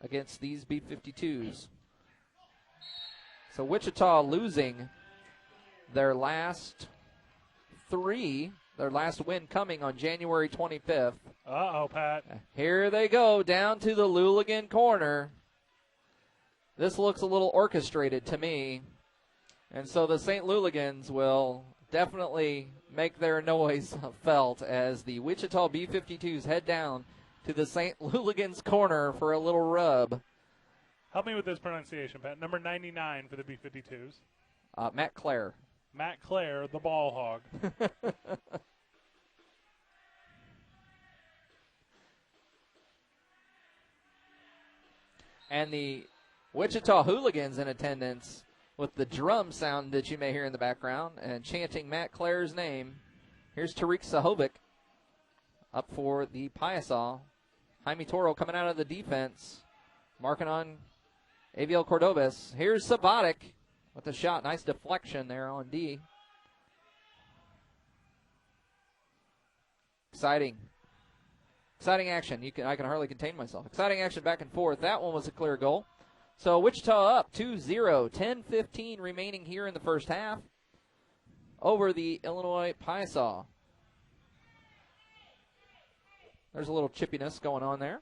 against these B-52s. So Wichita losing their last three, their last win coming on January 25th. Uh-oh, Pat. Here they go, down to the Luligan corner. This looks a little orchestrated to me. And so the St. Luligans will definitely make their noise felt as the Wichita B-52s head down to the St. Luligans corner for a little rub. Help me with this pronunciation, Pat. Number 99 for the B-52s. Matt Clare. Matt Clare, the ball hog. And the Wichita hooligans in attendance with the drum sound that you may hear in the background and chanting Matt Clare's name. Here's Tariq Sahovic up for the Piasa. Jaime Toro coming out of the defense, marking on Aviel Cordobes. Here's Sabatic with the shot. Nice deflection there on D. Exciting action. I can hardly contain myself. Exciting action back and forth. That one was a clear goal. So Wichita up 2-0. 10:15 remaining here in the first half over the Illinois Piasa. There's a little chippiness going on there.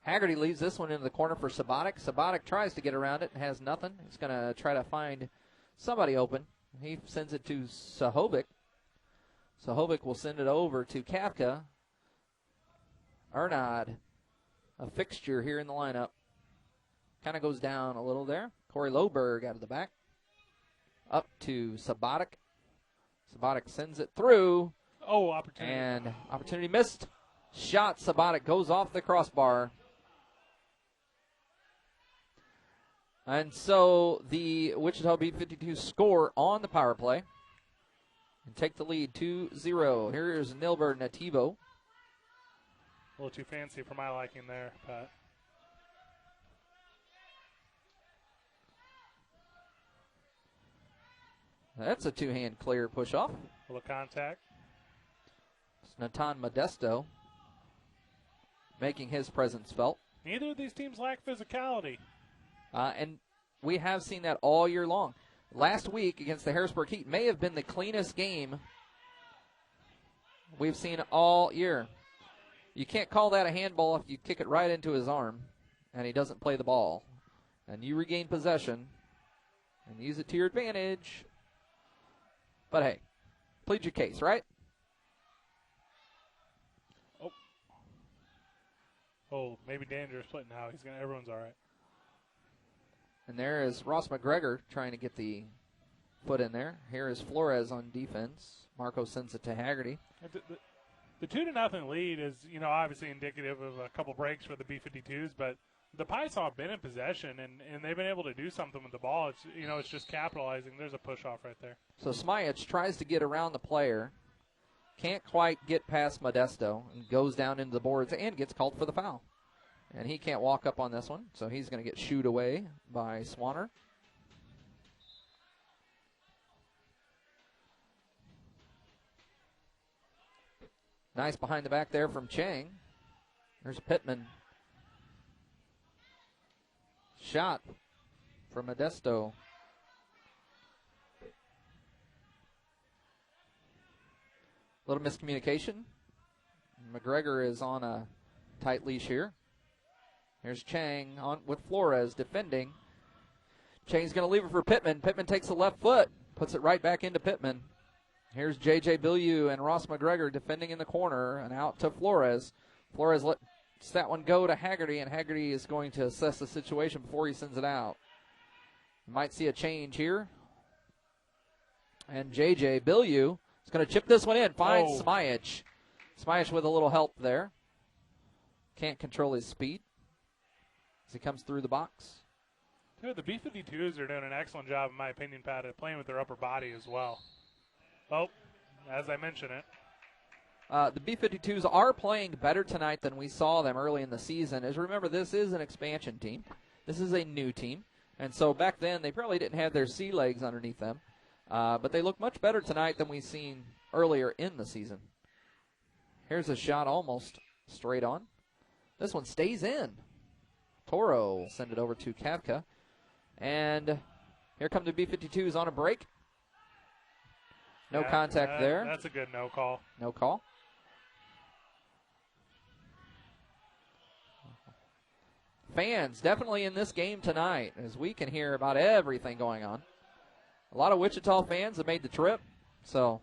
Haggerty leaves this one into the corner for Sabatic. Sabatic tries to get around it and has nothing. He's going to try to find somebody open. He sends it to Sahovic. Sahovic will send it over to Kafka. Ernad a fixture here in the lineup. Kind of goes down a little there. Corey Loberg out of the back. Up to Sabatic. Sabatic sends it through. Oh, opportunity. And opportunity missed. Shot, Sabatic goes off the crossbar. And so the Wichita B-52s score on the power play and take the lead 2-0. Here's Nilbert Nativo. A little too fancy for my liking there, Pat. That's a two-hand clear push-off. A little contact. It's Natan Modesto making his presence felt. Neither of these teams lack physicality. And we have seen that all year long. Last week against the Harrisburg Heat may have been the cleanest game we've seen all year. You can't call that a handball if you kick it right into his arm and he doesn't play the ball. And you regain possession and use it to your advantage. But hey, plead your case, right? Oh, maybe dangerous split now. Everyone's all right. And there is Ross McGregor trying to get the foot in there. Here is Flores on defense. Marco sends it to Haggerty. The 2-0 lead is, obviously indicative of a couple breaks for the B-52s, but the Piasa have been in possession, and they've been able to do something with the ball. It's just capitalizing. There's a push-off right there. So Smajic tries to get around the player. Can't quite get past Modesto and goes down into the boards and gets called for the foul. And he can't walk up on this one, so he's going to get shooed away by Swanner. Nice behind the back there from Chang. There's Pittman. Shot from Modesto. Little miscommunication. McGregor is on a tight leash here. Here's Chang on with Flores defending. Chang's going to leave it for Pittman. Pittman takes the left foot, puts it right back into Pittman. Here's J.J. Bilyeu and Ross McGregor defending in the corner and out to Flores. Flores lets that one go to Haggerty, and Haggerty is going to assess the situation before he sends it out. You might see a change here. And J.J. Bilyeu is going to chip this one in. Finds Smajic. Smajic with a little help there. Can't control his speed as he comes through the box. The B-52s are doing an excellent job, in my opinion, Pat, at playing with their upper body as well. Oh, as I mentioned it. The B-52s are playing better tonight than we saw them early in the season. As remember, this is an expansion team. This is a new team. And so back then, they probably didn't have their sea legs underneath them. But they look much better tonight than we've seen earlier in the season. Here's a shot almost straight on. This one stays in. Toro will send it over to Kavka. And here come the B-52s on a break. No contact there. That's a good no call. No call. Fans definitely in this game tonight, as we can hear about everything going on. A lot of Wichita fans have made the trip, so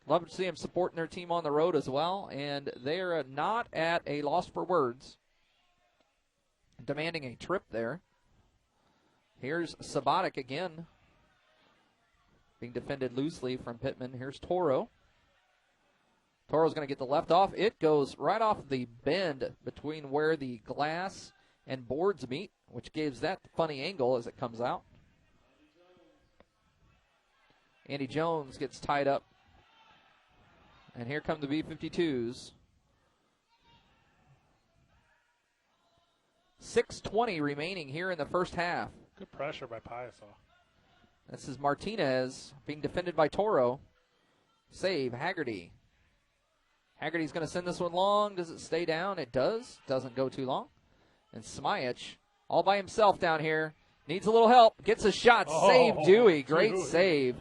love to see them supporting their team on the road as well. And they're not at a loss for words, demanding a trip there. Here's Sabatic again, being defended loosely from Pittman. Here's Toro. Toro's going to get the left off. It goes right off the bend between where the glass and boards meet, which gives that funny angle as it comes out. Andy Jones gets tied up. And here come the B-52s. 6:20 remaining here in the first half. Good pressure by Piasa. This is Martinez being defended by Toro. Save, Haggerty. Haggerty's going to send this one long. Does it stay down? It does. Doesn't go too long. And Smajic, all by himself down here, needs a little help. Gets a shot. Save, Dewey. Great save.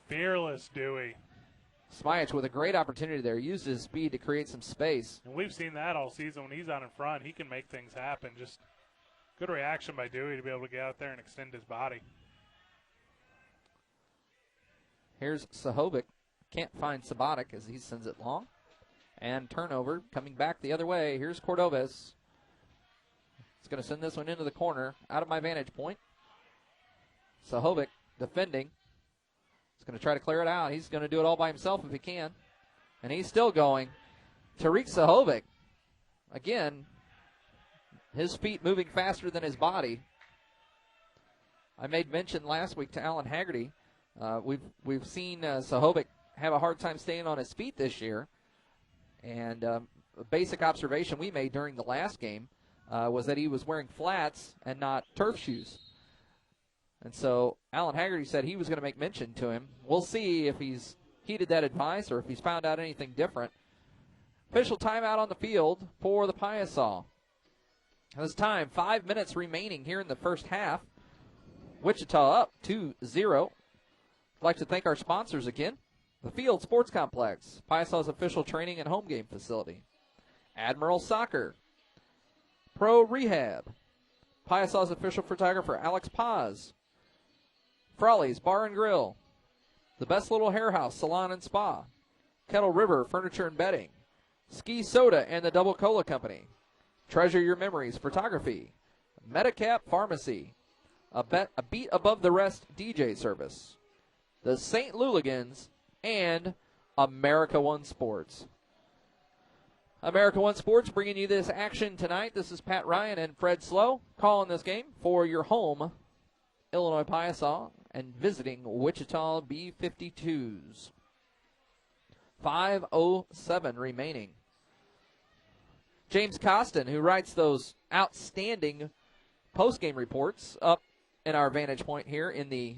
Fearless Dewey. Smajic with a great opportunity there. Used his speed to create some space. And we've seen that all season. When he's out in front, he can make things happen. Just good reaction by Dewey to be able to get out there and extend his body. Here's Sahovic. Can't find Sabatic as he sends it long. And turnover coming back the other way. Here's Cordovez. He's going to send this one into the corner, out of my vantage point. Sahovic defending. He's going to try to clear it out. He's going to do it all by himself if he can. And he's still going. Tariq Sahovic, again, his feet moving faster than his body. I made mention last week to Alan Haggerty. We've seen Sahovic have a hard time staying on his feet this year. And a basic observation we made during the last game was that he was wearing flats and not turf shoes. And so Alan Haggerty said he was going to make mention to him. We'll see if he's heeded that advice or if he's found out anything different. Official timeout on the field for the Piasa. This time, 5 minutes remaining here in the first half. Wichita up 2-0. I'd like to thank our sponsors again. The Field Sports Complex, Piasa's official training and home game facility. Admiral Soccer. Pro Rehab. Piasa's official photographer, Alex Paz. Frawley's Bar and Grill. The Best Little Hair House, Salon and Spa. Kettle River Furniture and Bedding. Ski Soda and the Double Cola Company. Treasure Your Memories Photography. Medicap Pharmacy. A Beat Above the Rest DJ service. The St. Luligans and America One Sports. America One Sports bringing you this action tonight. This is Pat Ryan and Fred Slow calling this game for your home, Illinois Piasa, and visiting Wichita B-52s. 5:07 remaining. James Costin, who writes those outstanding post-game reports up in our vantage point here in the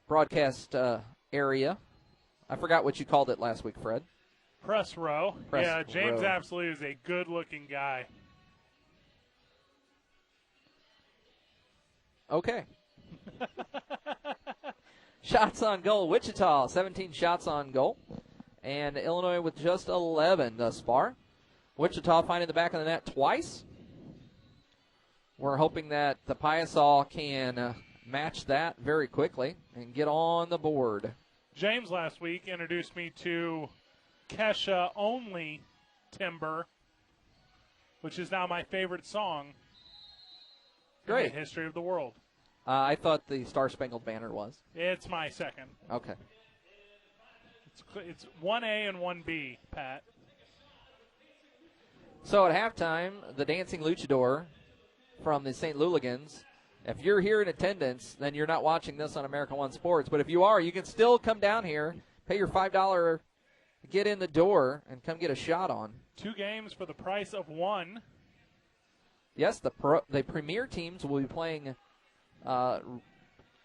broadcast area. I forgot what you called it last week, Fred. Press row. James row. absolutely is a good-looking guy. Okay. Shots on goal. Wichita, 17 shots on goal. And Illinois with just 11 thus far. Wichita finding the back of the net twice. We're hoping that the Piasa can match that very quickly and get on the board. James last week introduced me to Kesha Only Timber, which is now my favorite song in the history of the world. I thought the Star Spangled Banner was. It's my second. Okay. It's 1A and 1B, Pat. So at halftime, the Dancing Luchador from the St. Luligans. If you're here in attendance, then you're not watching this on America One Sports. But if you are, you can still come down here, pay your $5, get in the door, and come get a shot on. 2 games for the price of 1. Yes, the premier teams will be playing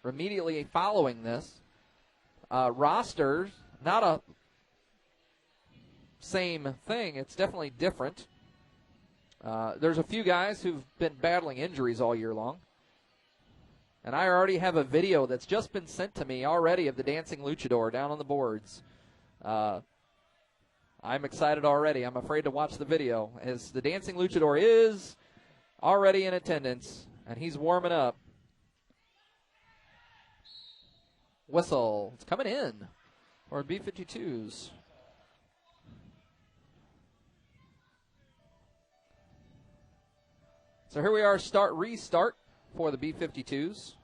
immediately following this. Rosters, not a same thing. It's definitely different. There's a few guys who've been battling injuries all year long. And I already have a video that's just been sent to me already of the Dancing Luchador down on the boards. I'm excited already. I'm afraid to watch the video, as the Dancing Luchador is already in attendance, and he's warming up. Whistle. It's coming in for B-52s. So here we are, restart for the B-52s.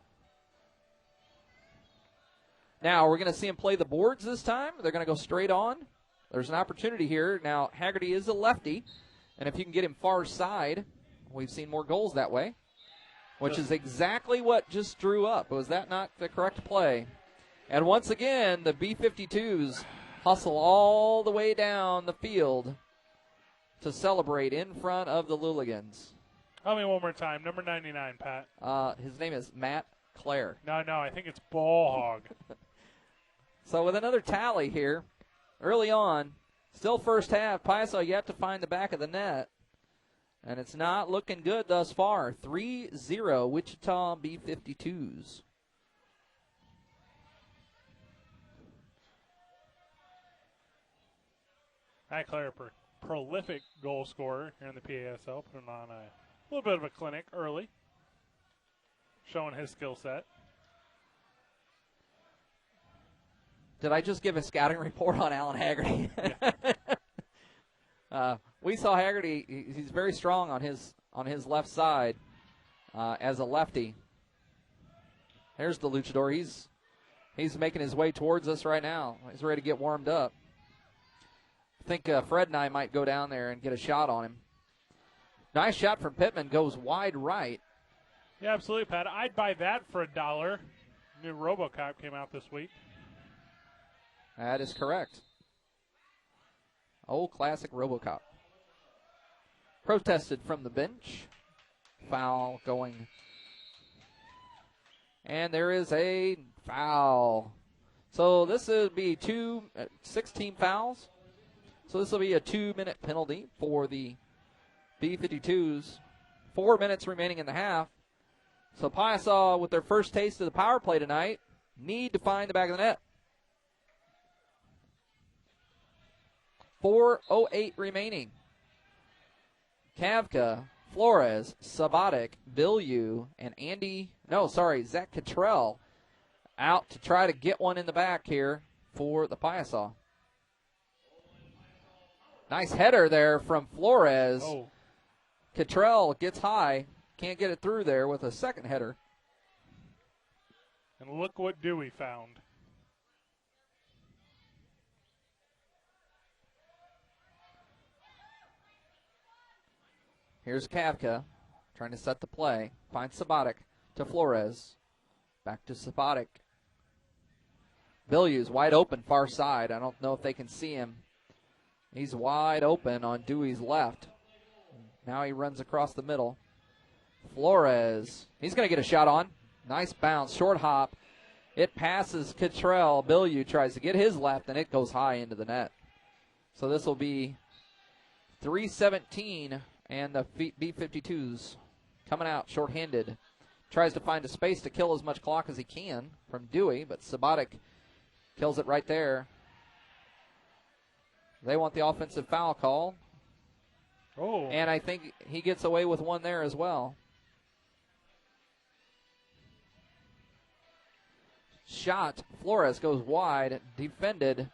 Now we're going to see him play the boards this time. They're going to go straight on. There's an opportunity here. Now Haggerty is a lefty, and if you can get him far side, we've seen more goals that way, which is exactly what just drew up. Was that not the correct play? And once again, the B-52s hustle all the way down the field to celebrate in front of the Luligans. Tell me one more time. Number 99, Pat. His name is Matt Clare. No, I think it's Ball Hog. So with another tally here, early on, still first half, Piasa yet to find the back of the net. And it's not looking good thus far. 3-0 Wichita B-52s. Matt Clare, prolific goal scorer here in the PASL, putting on a little bit of a clinic early, showing his skill set. Did I just give a scouting report on Alan Haggerty? Yeah. we saw Haggerty. He's very strong on his left side as a lefty. There's the luchador. He's making his way towards us right now. He's ready to get warmed up. I think Fred and I might go down there and get a shot on him. Nice shot from Pittman. Goes wide right. Yeah, absolutely, Pat. I'd buy that for $1. New RoboCop came out this week. That is correct. Old classic RoboCop. Protested from the bench. Foul going. And there is a foul. So this would be 16 fouls. So this will be a 2-minute penalty for the B-52s. 4 minutes remaining in the half. So Piasa, with their first taste of the power play tonight, need to find the back of the net. 4:08 remaining. Kavka, Flores, Sabatic, Bilyu, and Zach Cottrell out to try to get one in the back here for the Piasa. Nice header there from Flores. Oh. Cottrell gets high. Can't get it through there with a second header. And look what Dewey found. Here's Kavka trying to set the play. Finds Sabatic to Flores. Back to Sabatic. Bilyeu's wide open far side. I don't know if they can see him. He's wide open on Dewey's left. Now he runs across the middle. Flores, he's going to get a shot on. Nice bounce, short hop. It passes Cottrell. Bilyu tries to get his left, and it goes high into the net. So this will be 3:17, and the B-52s coming out shorthanded. Tries to find a space to kill as much clock as he can from Dewey, but Sabatic kills it right there. They want the offensive foul call. Oh. And I think he gets away with one there as well. Shot. Flores goes wide. Defended.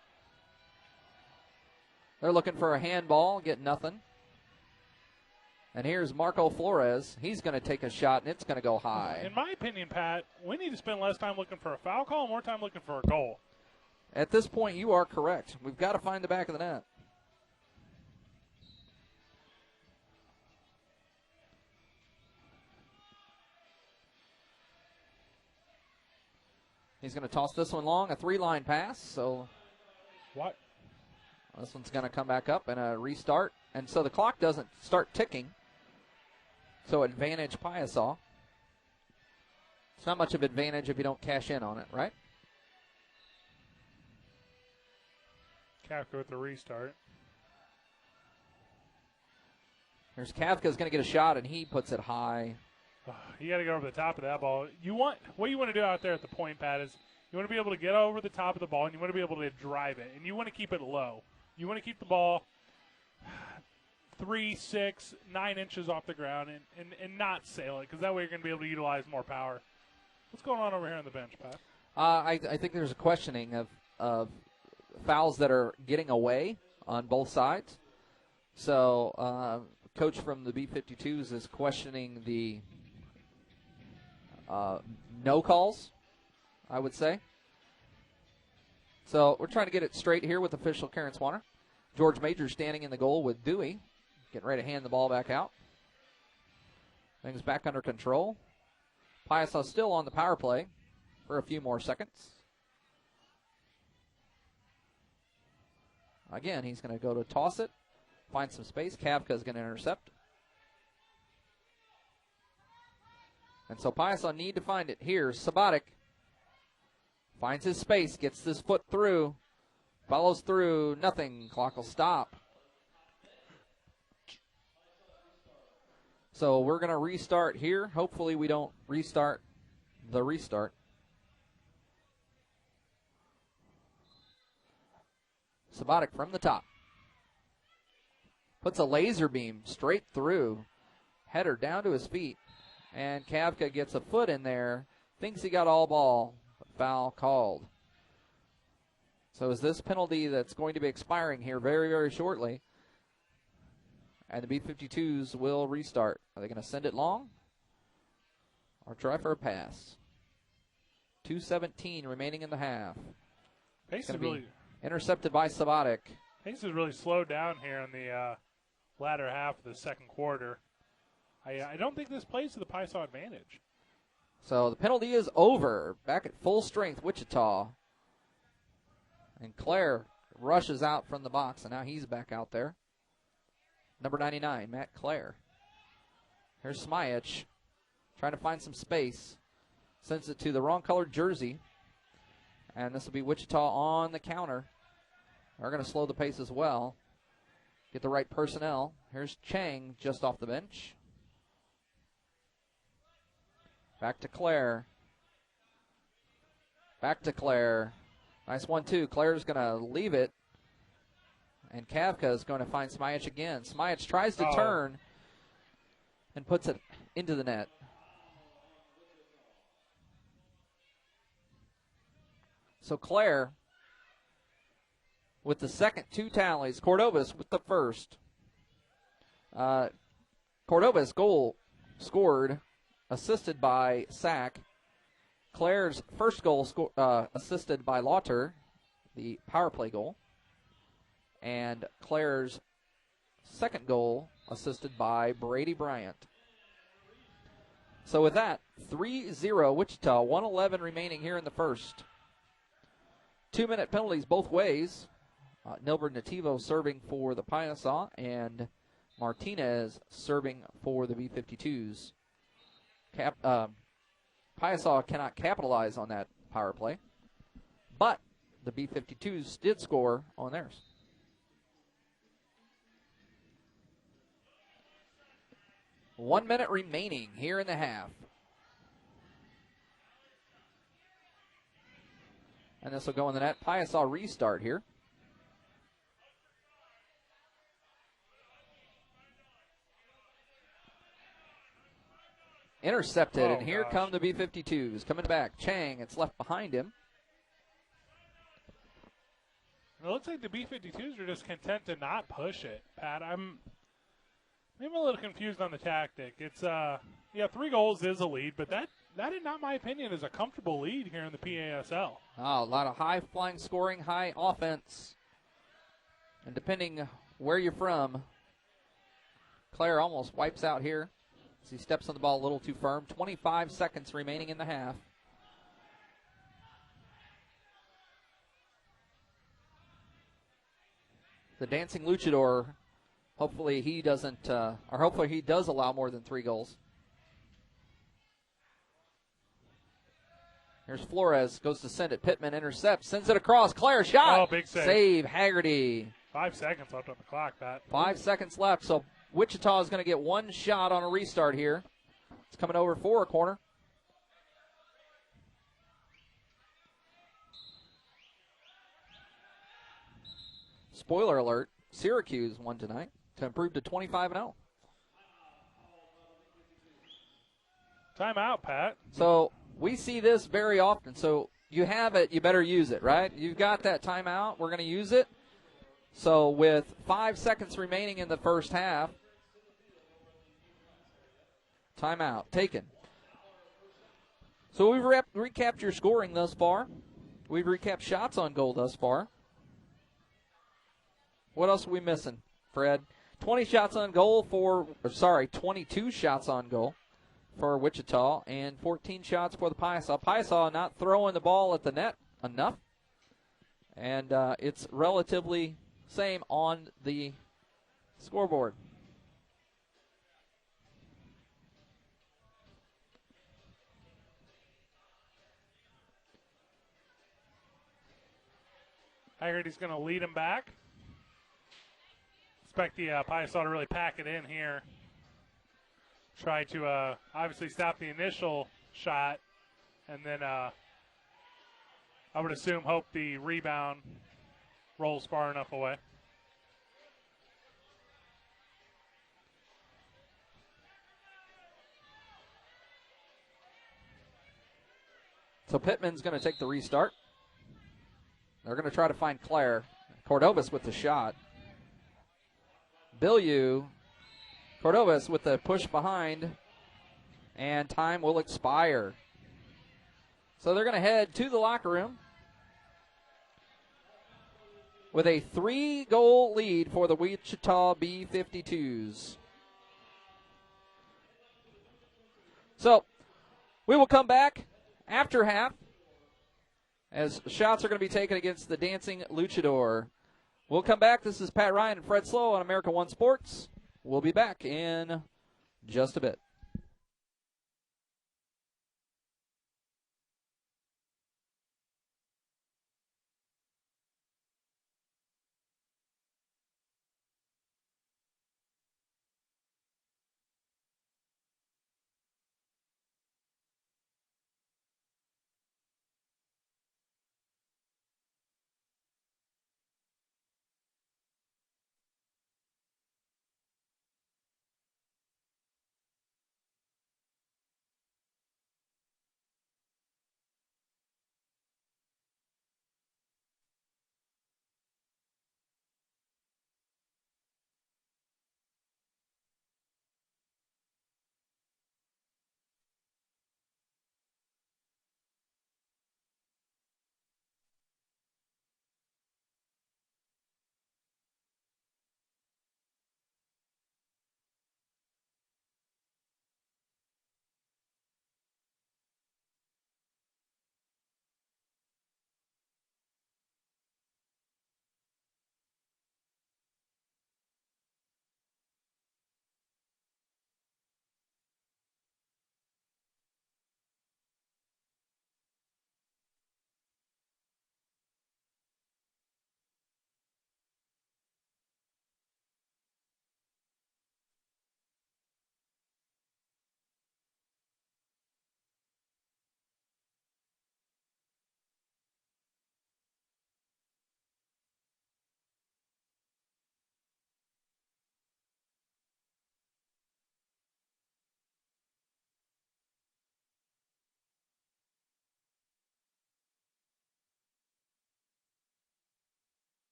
They're looking for a handball. Get nothing. And here's Marco Flores. He's going to take a shot, and it's going to go high. In my opinion, Pat, we need to spend less time looking for a foul call, more time looking for a goal. At this point, you are correct. We've got to find the back of the net. He's going to toss this one long, a 3-line pass. So what? This one's going to come back up and a restart. And so the clock doesn't start ticking. So advantage Piasa. It's not much of advantage if you don't cash in on it, right? Kafka with the restart. There's Kafka's going to get a shot, and he puts it high. You got to go over the top of that ball. What you want to do out there at the point, Pat, is you want to be able to get over the top of the ball, and you want to be able to drive it, and you want to keep it low. You want to keep the ball 3, 6, 9 inches off the ground and not sail it, because that way you're going to be able to utilize more power. What's going on over here on the bench, Pat? I think there's a questioning of fouls that are getting away on both sides. So coach from the B-52s is questioning the no calls, I would say. So we're trying to get it straight here with official Karen Swanner. George Major standing in the goal with Dewey, getting ready to hand the ball back out. Things back under control. Piasa still on the power play for a few more seconds. Again, he's going to go to toss it, find some space. Kavka's going to intercept. And so Piasa need to find it here. Sabatic finds his space, gets his foot through, follows through, nothing. Clock will stop. So we're going to restart here. Hopefully we don't restart the restart. Sabatic from the top. Puts a laser beam straight through. Header down to his feet. And Kavka gets a foot in there. Thinks he got all ball. But foul called. So is this penalty that's going to be expiring here very, very shortly? And the B-52s will restart. Are they going to send it long or try for a pass? 2:17 remaining in the half. Pace is really intercepted by Sabatic. Pace is really slowed down here in the latter half of the second quarter. I don't think this plays to the Piasa advantage. So the penalty is over. Back at full strength, Wichita. And Clare rushes out from the box, and now he's back out there. Number 99, Matt Clare. Here's Smyich trying to find some space. Sends it to the wrong colored jersey. And this will be Wichita on the counter. They're going to slow the pace as well. Get the right personnel. Here's Chang just off the bench. Back to Clare. Back to Clare. Nice 1-2. Clare's going to leave it. And Kavka is going to find Smyich again. Smyich tries to turn and puts it into the net. So Clare with the second 2 tallies. Cordobas with the first. Cordobas goal scored, assisted by Sack. Clare's first goal assisted by Lauter, the power play goal. And Clare's second goal assisted by Brady Bryant. So with that, 3-0 Wichita, 1:11 remaining here in the first. 2-minute penalties both ways. Nilbert Nativo serving for the Piasa and Martinez serving for the B-52s. Piasa cannot capitalize on that power play, but the B-52s did score on theirs. One minute remaining here in the half. And this will go in the net. Piasa restart here. Intercepted, and here come the B-52s. Coming back. Chang, it's left behind him. It looks like the B-52s are just content to not push it, Pat. I'm a little confused on the tactic. It's 3 goals is a lead, but that in not my opinion is a comfortable lead here in the PASL. Oh, a lot of high flying scoring, high offense. And depending where you're from, Clare almost wipes out here as he steps on the ball a little too firm. 25 seconds remaining in the half. The dancing luchador, hopefully he doesn't, hopefully he does allow more than 3 goals. Here's Flores, goes to send it. Pittman intercepts, sends it across. Clare shot. Oh, big save. Save, Haggerty. 5 seconds left on the clock, Pat. 5 seconds left, so Wichita is going to get 1 shot on a restart here. It's coming over for a corner. Spoiler alert, Syracuse won tonight to improve to 25-0. Timeout, Pat. So we see this very often. So you have it, you better use it, right? You've got that timeout. We're going to use it. So with 5 seconds remaining in the first half, timeout taken. So we've recapped your scoring thus far. We've recapped shots on goal thus far. What else are we missing, Fred? 22 shots on goal for Wichita and 14 shots for the Piasa. Piasa not throwing the ball at the net enough. And it's relatively same on the scoreboard. Haggerty's going to lead him back. Expect the Piasa to really pack it in here. Try to obviously stop the initial shot, and then I would assume hope the rebound rolls far enough away. So Pittman's going to take the restart. They're going to try to find Clare. Cordobas with the shot. Bilyeu Cordovas with the push behind, and time will expire. So they're going to head to the locker room with a 3-goal lead for the Wichita B-52s. So we will come back after half as shots are going to be taken against the Dancing Luchador. We'll come back. This is Pat Ryan and Fred Slow on America One Sports. We'll be back in just a bit.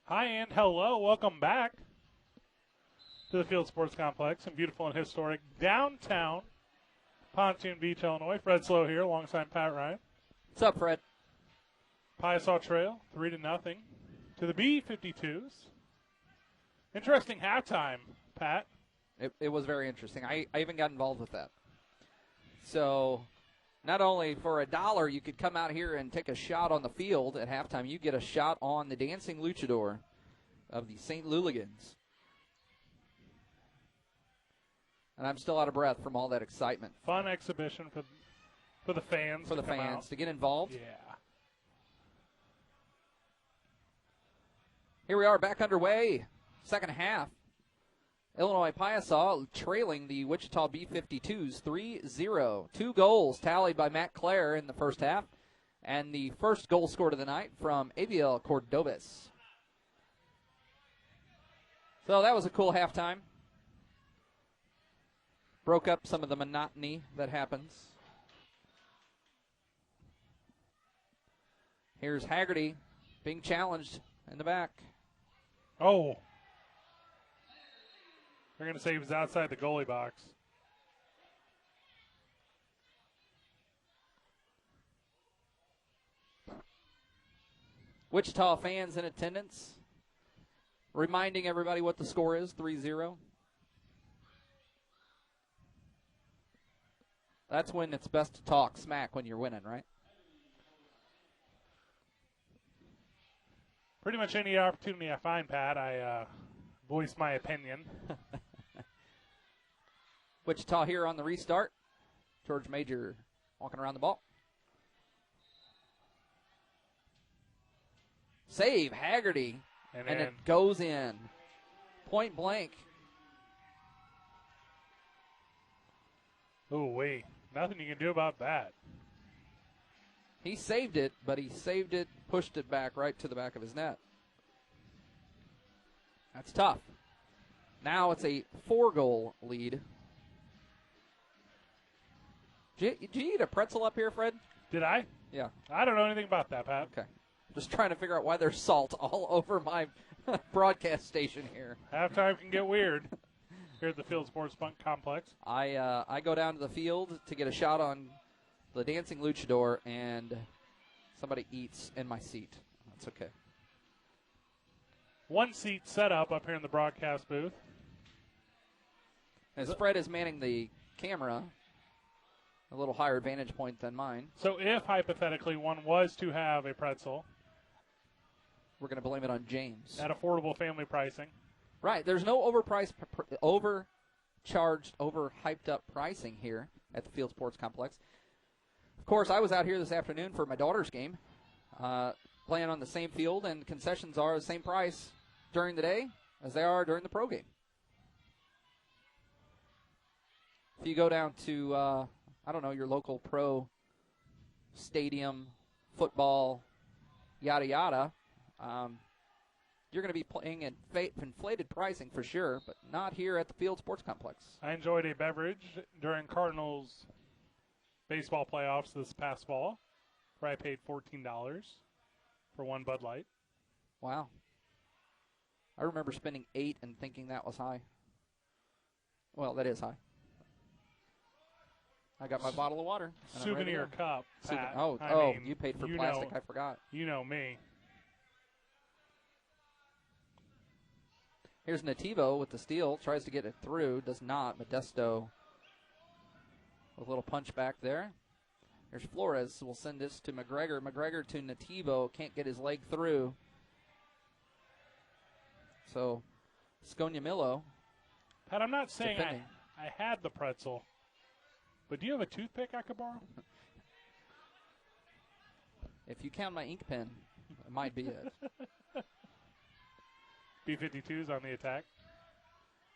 Hi and hello. Welcome back to the Field Sports Complex in beautiful and historic downtown Pontoon Beach, Illinois. Fred Slow here alongside Pat Ryan. What's up, Fred? Piasa Trail, 3-0 to the B-52s. Interesting halftime, Pat. It was very interesting. I even got involved with that. So not only for $1 you could come out here and take a shot on the field at halftime, you get a shot on the dancing luchador of the St. Luligans. And I'm still out of breath from all that excitement. Fun exhibition for the fans. For the fans to get involved. Yeah. Here we are back underway. Second half. Illinois Piasa trailing the Wichita B-52s 3-0. 2 goals tallied by Matt Clare in the first half. And the first goal scored of the night from Abiel Cordobas. So that was a cool halftime. Broke up some of the monotony that happens. Here's Haggerty being challenged in the back. Oh. They're going to say he was outside the goalie box. Wichita fans in attendance, reminding everybody what the score is, 3-0. That's when it's best to talk smack when you're winning, right? Pretty much any opportunity I find, Pat, I voice my opinion. Wichita here on the restart. George Major walking around the ball. Save, Haggerty, and it goes in. Point blank. Oh, wait. Nothing you can do about that. He saved it, but he saved it, pushed it back right to the back of his net. That's tough. Now it's a 4-goal lead. Did you eat a pretzel up here, Fred? Did I? Yeah. I don't know anything about that, Pat. Okay. Just trying to figure out why there's salt all over my broadcast station here. Halftime can get weird here at the Field Sports Complex. I go down to the field to get a shot on the dancing luchador, and somebody eats in my seat. That's okay. One seat set up here in the broadcast booth. As Fred is manning the camera, a little higher vantage point than mine. So if, hypothetically, one was to have a pretzel, we're going to blame it on James. at affordable family pricing. Right. There's no overpriced, overcharged, overhyped up pricing here at the Field Sports Complex. Of course, I was out here this afternoon for my daughter's game, playing on the same field, and concessions are the same price during the day as they are during the pro game. If you go down to, I don't know, your local pro stadium, football, yada, yada, you're going to be playing at inflated pricing for sure, but not here at the Field Sports Complex. I enjoyed a beverage during Cardinals baseball playoffs this past fall, where I paid $14 for one Bud Light. Wow. I remember spending $8 and thinking that was high. Well, that is high. I got my bottle of water. Souvenir cup, Pat. Oh, you paid for plastic. I forgot. You know me. Here's Nativo with the steal. Tries to get it through. Does not. Modesto with a little punch back there. Here's Flores. We'll send this to McGregor. McGregor to Nativo. Can't get his leg through. So, Sconiamillo. Pat, I'm not saying defending. I had the pretzel, but do you have a toothpick I could borrow? If you count my ink pen, it might be it. B-52s on the attack.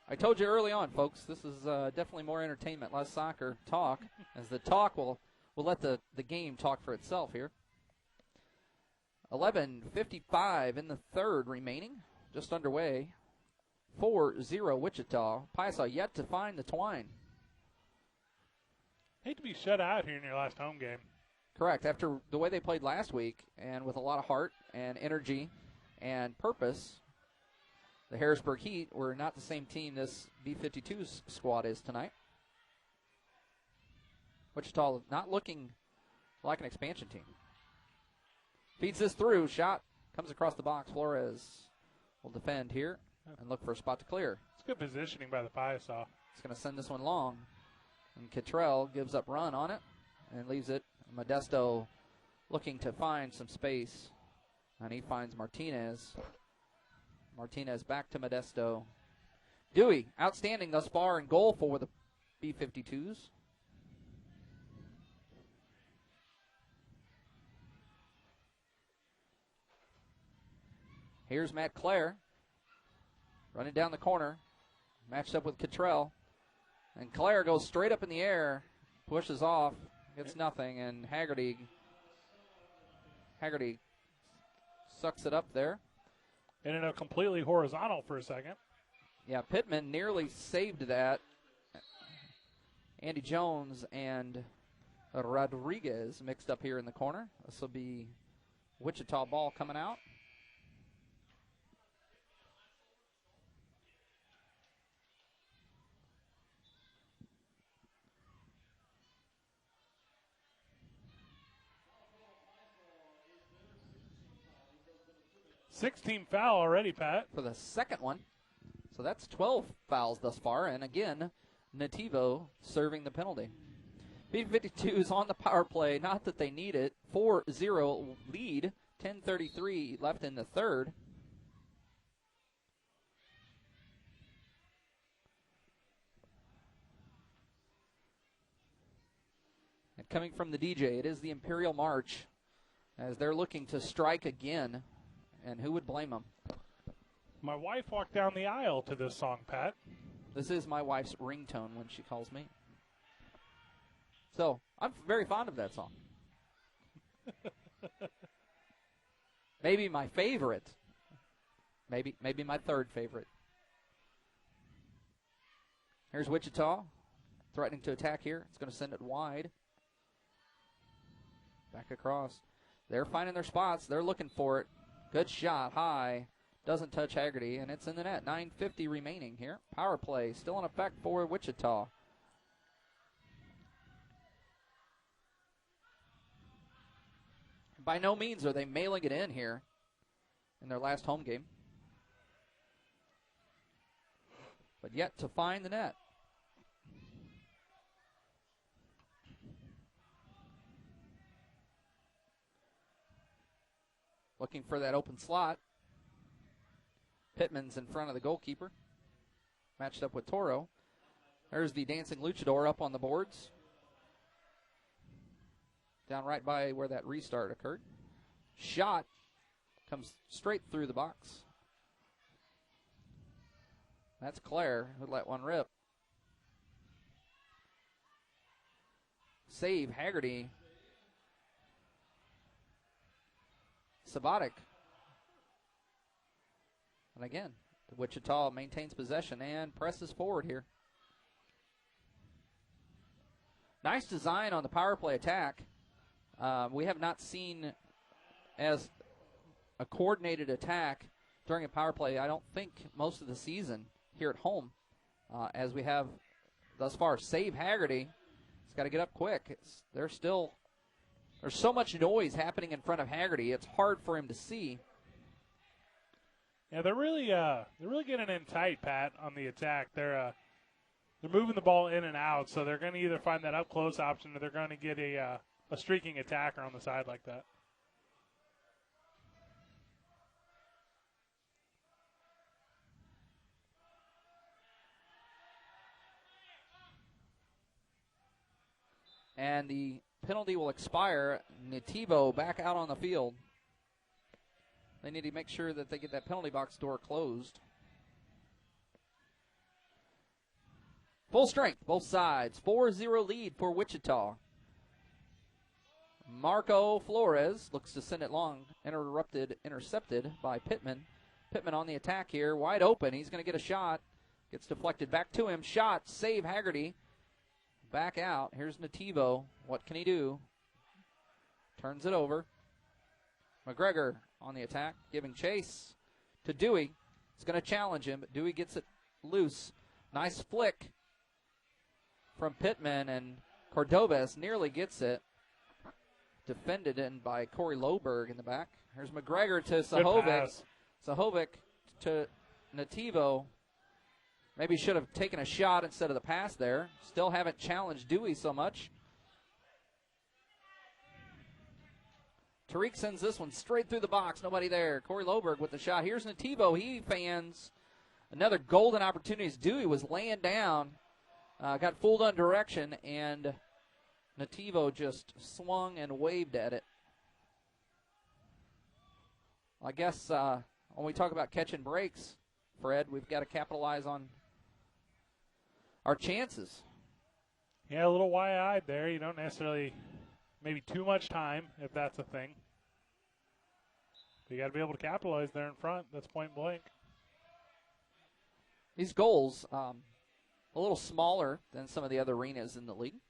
I told you early on, folks, this is definitely more entertainment, less soccer talk, as the talk will let the game talk for itself here. 11:55 in the third remaining, just underway. 4-0 Wichita. Piasa yet to find the twine. Hate to be shut out here in your last home game. Correct. After the way they played last week, and with a lot of heart and energy and purpose, the Harrisburg Heat were not the same team this B-52s squad is tonight. Wichita not looking like an expansion team. Feeds this through. Shot comes across the box. Flores will defend here and look for a spot to clear. It's good positioning by the Piasa. It's going to send this one long. And Cottrell gives up run on it and leaves it. Modesto looking to find some space. And he finds Martinez. Martinez back to Modesto. Dewey, outstanding thus far in goal for the B-52s. Here's Matt Clare running down the corner, matched up with Cottrell. And Clare goes straight up in the air, pushes off, gets nothing, and Haggerty sucks it up there. Ended up completely horizontal for a second. Yeah, Pittman nearly saved that. Andy Jones and Rodriguez mixed up here in the corner. This will be Wichita ball coming out. Six-team foul already, Pat. For the second one. So that's 12 fouls thus far. And again, Nativo serving the penalty. B-52s on the power play. Not that they need it. 4-0 lead. 10:33 left in the third. And coming from the DJ, it is the Imperial March as they're looking to strike again. And who would blame them? My wife walked down the aisle to this song, Pat. This is my wife's ringtone when she calls me. So, I'm very fond of that song. Maybe my favorite. Maybe my third favorite. Here's Wichita threatening to attack here. It's going to send it wide. Back across. They're finding their spots. They're looking for it. Good shot, high. Doesn't touch Haggerty, and it's in the net. 9:50 remaining here. Power play still in effect for Wichita. By no means are they mailing it in here in their last home game. But yet to find the net. Looking for that open slot. Pittman's in front of the goalkeeper. Matched up with Toro. There's the dancing luchador up on the boards. Down right by where that restart occurred. Shot comes straight through the box. That's Clare who let one rip. Save, Haggerty. Sabatic. And again, Wichita maintains possession and presses forward here. Nice design on the power play attack. We have not seen as a coordinated attack during a power play, I don't think, most of the season here at home, as we have thus far. Save Haggerty. He's got to get up quick. There's so much noise happening in front of Haggerty, it's hard for him to see. Yeah, they're really getting in tight, Pat, on the attack. They're moving the ball in and out, so they're going to either find that up close option or they're going to get a streaking attacker on the side like that. And the penalty will expire. Nativo back out on the field. They need to make sure that they get that penalty box door closed. Full strength, both sides. 4-0 lead for Wichita. Marco Flores looks to send it long. Intercepted by Pittman. Pittman on the attack here, wide open. He's going to get a shot. Gets deflected back to him. Shot, save Haggerty. Back out. Here's Nativo. What can he do? Turns it over. McGregor on the attack, giving chase to Dewey. He's going to challenge him, but Dewey gets it loose. Nice flick from Pittman, and Cordovez nearly gets it. Defended in by Corey Loberg in the back. Here's McGregor to Sahovic. Sahovic to Nativo. Maybe should have taken a shot instead of the pass there. Still haven't challenged Dewey so much. Tariq sends this one straight through the box. Nobody there. Corey Loberg with the shot. Here's Nativo. He fans another golden opportunity as Dewey was laying down. Got fooled on direction, and Nativo just swung and waved at it. I guess when we talk about catching breaks, Fred, we've got to capitalize on our chances. Yeah, a little wide-eyed there. You don't necessarily, maybe too much time, if that's a thing. But you got to be able to capitalize there in front. That's point blank. These goals, a little smaller than some of the other arenas in the league,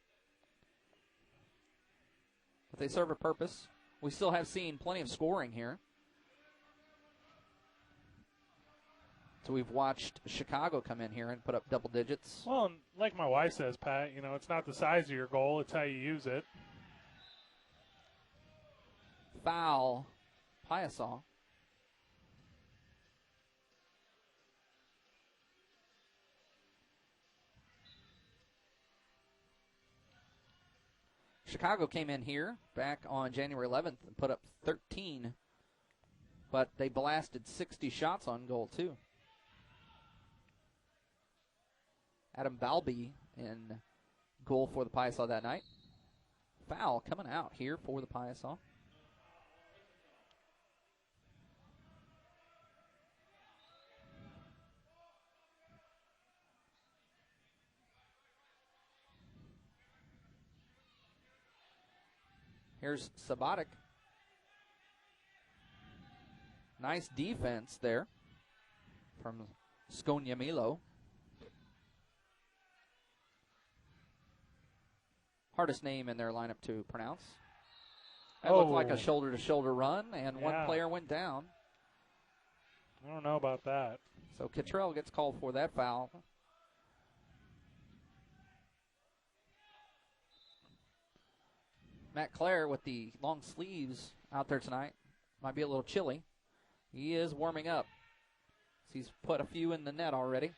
but they serve a purpose. We still have seen plenty of scoring here. So we've watched Chicago come in here and put up double digits. Well, and like my wife says, Pat, it's not the size of your goal, it's how you use it. Foul, Piasa. Chicago came in here back on January 11th and put up 13, but they blasted 60 shots on goal, too. Adam Balby in goal for the Piasa that night. Foul coming out here for the Piasa. Here's Sabatic. Nice defense there from Skonyamilo. Hardest name in their lineup to pronounce. That looked like a shoulder-to-shoulder run, and one player went down. I don't know about that. So Cottrell gets called for that foul. Matt Clare with the long sleeves out there tonight. Might be a little chilly. He is warming up. He's put a few in the net already.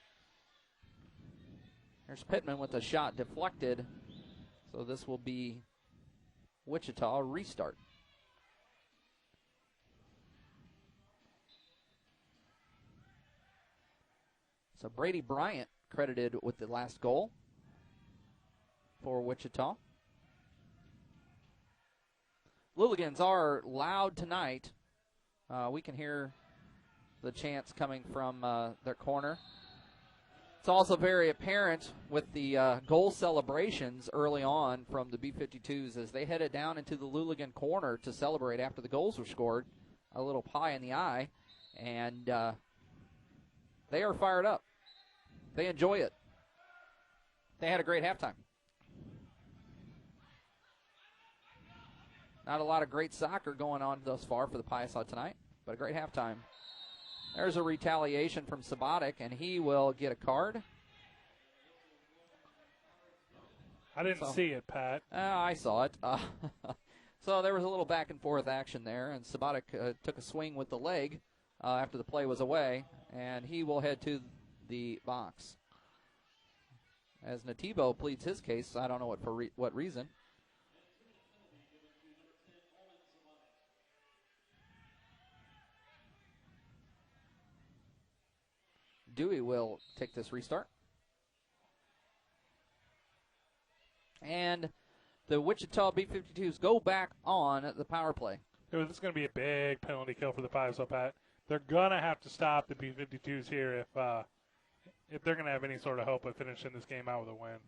There's Pittman with a shot deflected. So this will be Wichita restart. So Brady Bryant credited with the last goal for Wichita. Luligans are loud tonight. We can hear the chants coming from their corner. It's also very apparent with the goal celebrations early on from the B-52s as they headed down into the Luligan corner to celebrate after the goals were scored. A little pie in the eye, and they are fired up. They enjoy it. They had a great halftime. Not a lot of great soccer going on thus far for the Piasa tonight, but a great halftime. There's a retaliation from Sabatic, and he will get a card. I didn't see it, Pat. I saw it. So there was a little back and forth action there, and Sabatic took a swing with the leg after the play was away, and he will head to the box. As Nativo pleads his case, I don't know what reason. Dewey will take this restart. And the Wichita B-52s go back on the power play. This is going to be a big penalty kill for the Piasa, Pat. They're going to have to stop the B-52s here if they're going to have any sort of hope of finishing this game out with a win.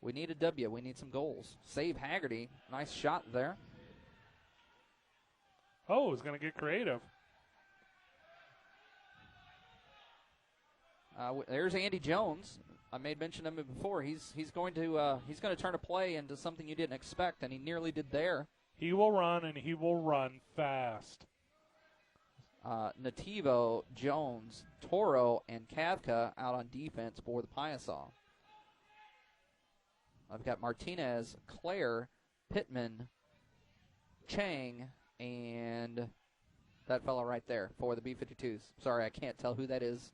We need a W. We need some goals. Save Haggerty. Nice shot there. Oh, he's going to get creative. There's Andy Jones. I made mention of him before. He's going to turn a play into something you didn't expect, and he nearly did there. He will run, and he will run fast. Nativo, Jones, Toro, and Kavka out on defense for the Piasa. I've got Martinez, Claire, Pittman, Chang, and that fellow right there for the B-52s. Sorry, I can't tell who that is.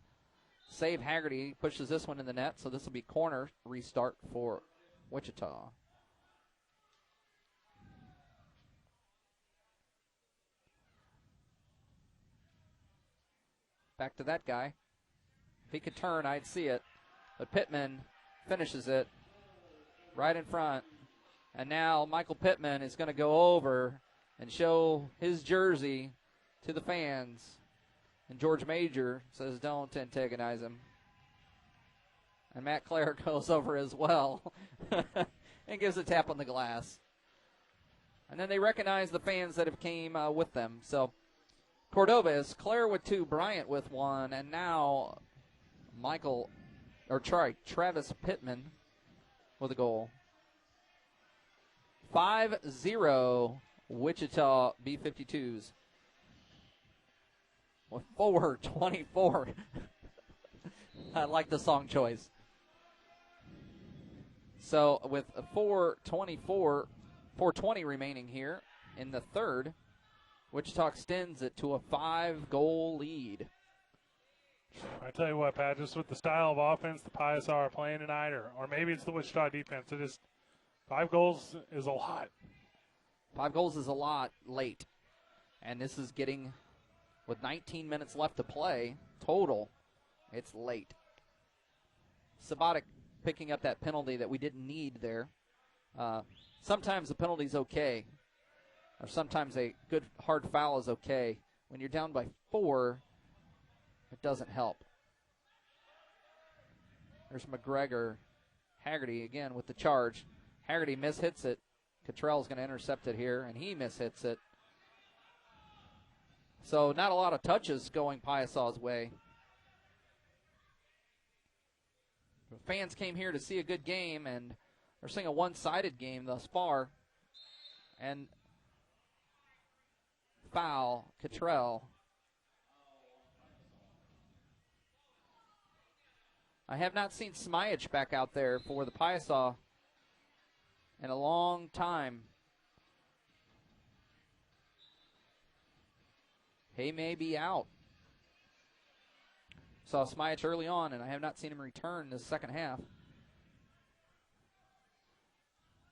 Save Haggerty pushes this one in the net, so this will be corner restart for Wichita. Back to that guy. If he could turn, I'd see it. But Pittman finishes it right in front. And now Michael Pittman is going to go over and show his jersey to the fans. And George Major says, don't antagonize him. And Matt Clare goes over as well and gives a tap on the glass. And then they recognize the fans that have came with them. So Cordovez, Clare with 2, Bryant with 1, and now Travis Pittman with a goal. 5-0 Wichita B-52s. With 4:24. I like the song choice. So with 4:20 remaining here in the third, Wichita extends it to a 5-goal lead. I tell you what, Pat, just with the style of offense the Piasa are playing tonight, or maybe it's the Wichita defense, 5 goals is a lot. 5 goals is a lot late. And this is getting, with 19 minutes left to play total, it's late. Sabatic picking up that penalty that we didn't need there. Sometimes the penalty's okay, or sometimes a good hard foul is okay. When you're down by 4, it doesn't help. There's McGregor. Haggerty again with the charge. Haggerty mishits it. Cottrell's going to intercept it here, and he mishits it. So not a lot of touches going Piasa's way. The fans came here to see a good game, and they're seeing a one-sided game thus far. And foul, Cottrell. I have not seen Smyach back out there for the Piasa in a long time. He may be out. Saw Smyach early on, and I have not seen him return this second half.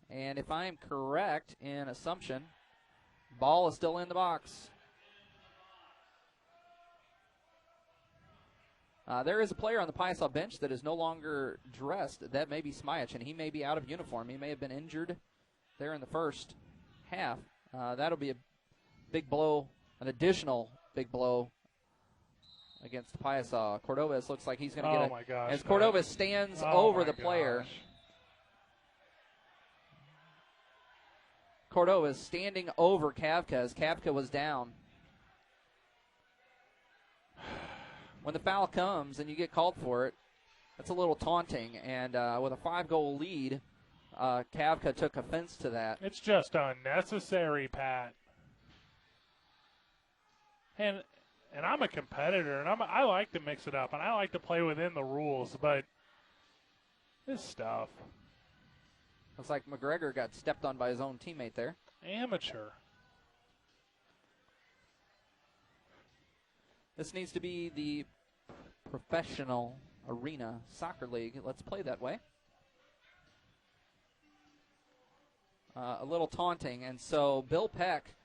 And if I am correct in assumption, ball is still in the box. There is a player on the Piasa bench that is no longer dressed. That may be Smyach, and he may be out of uniform. He may have been injured there in the first half. That'll be a big blow, an additional big blow against the Piasa. Cordovez looks like he's going to get it. Oh, my gosh. As Cordovez stands over the player. Cordovez standing over Kavka as Kavka was down. When the foul comes and you get called for it, that's a little taunting. And with a 5-goal lead, Kavka took offense to that. It's just unnecessary, Pat. And I'm a competitor, and I like to mix it up, and I like to play within the rules, but this stuff. Looks like McGregor got stepped on by his own teammate there. Amateur. This needs to be the professional arena soccer league. Let's play that way. A little taunting, and so Bill Peck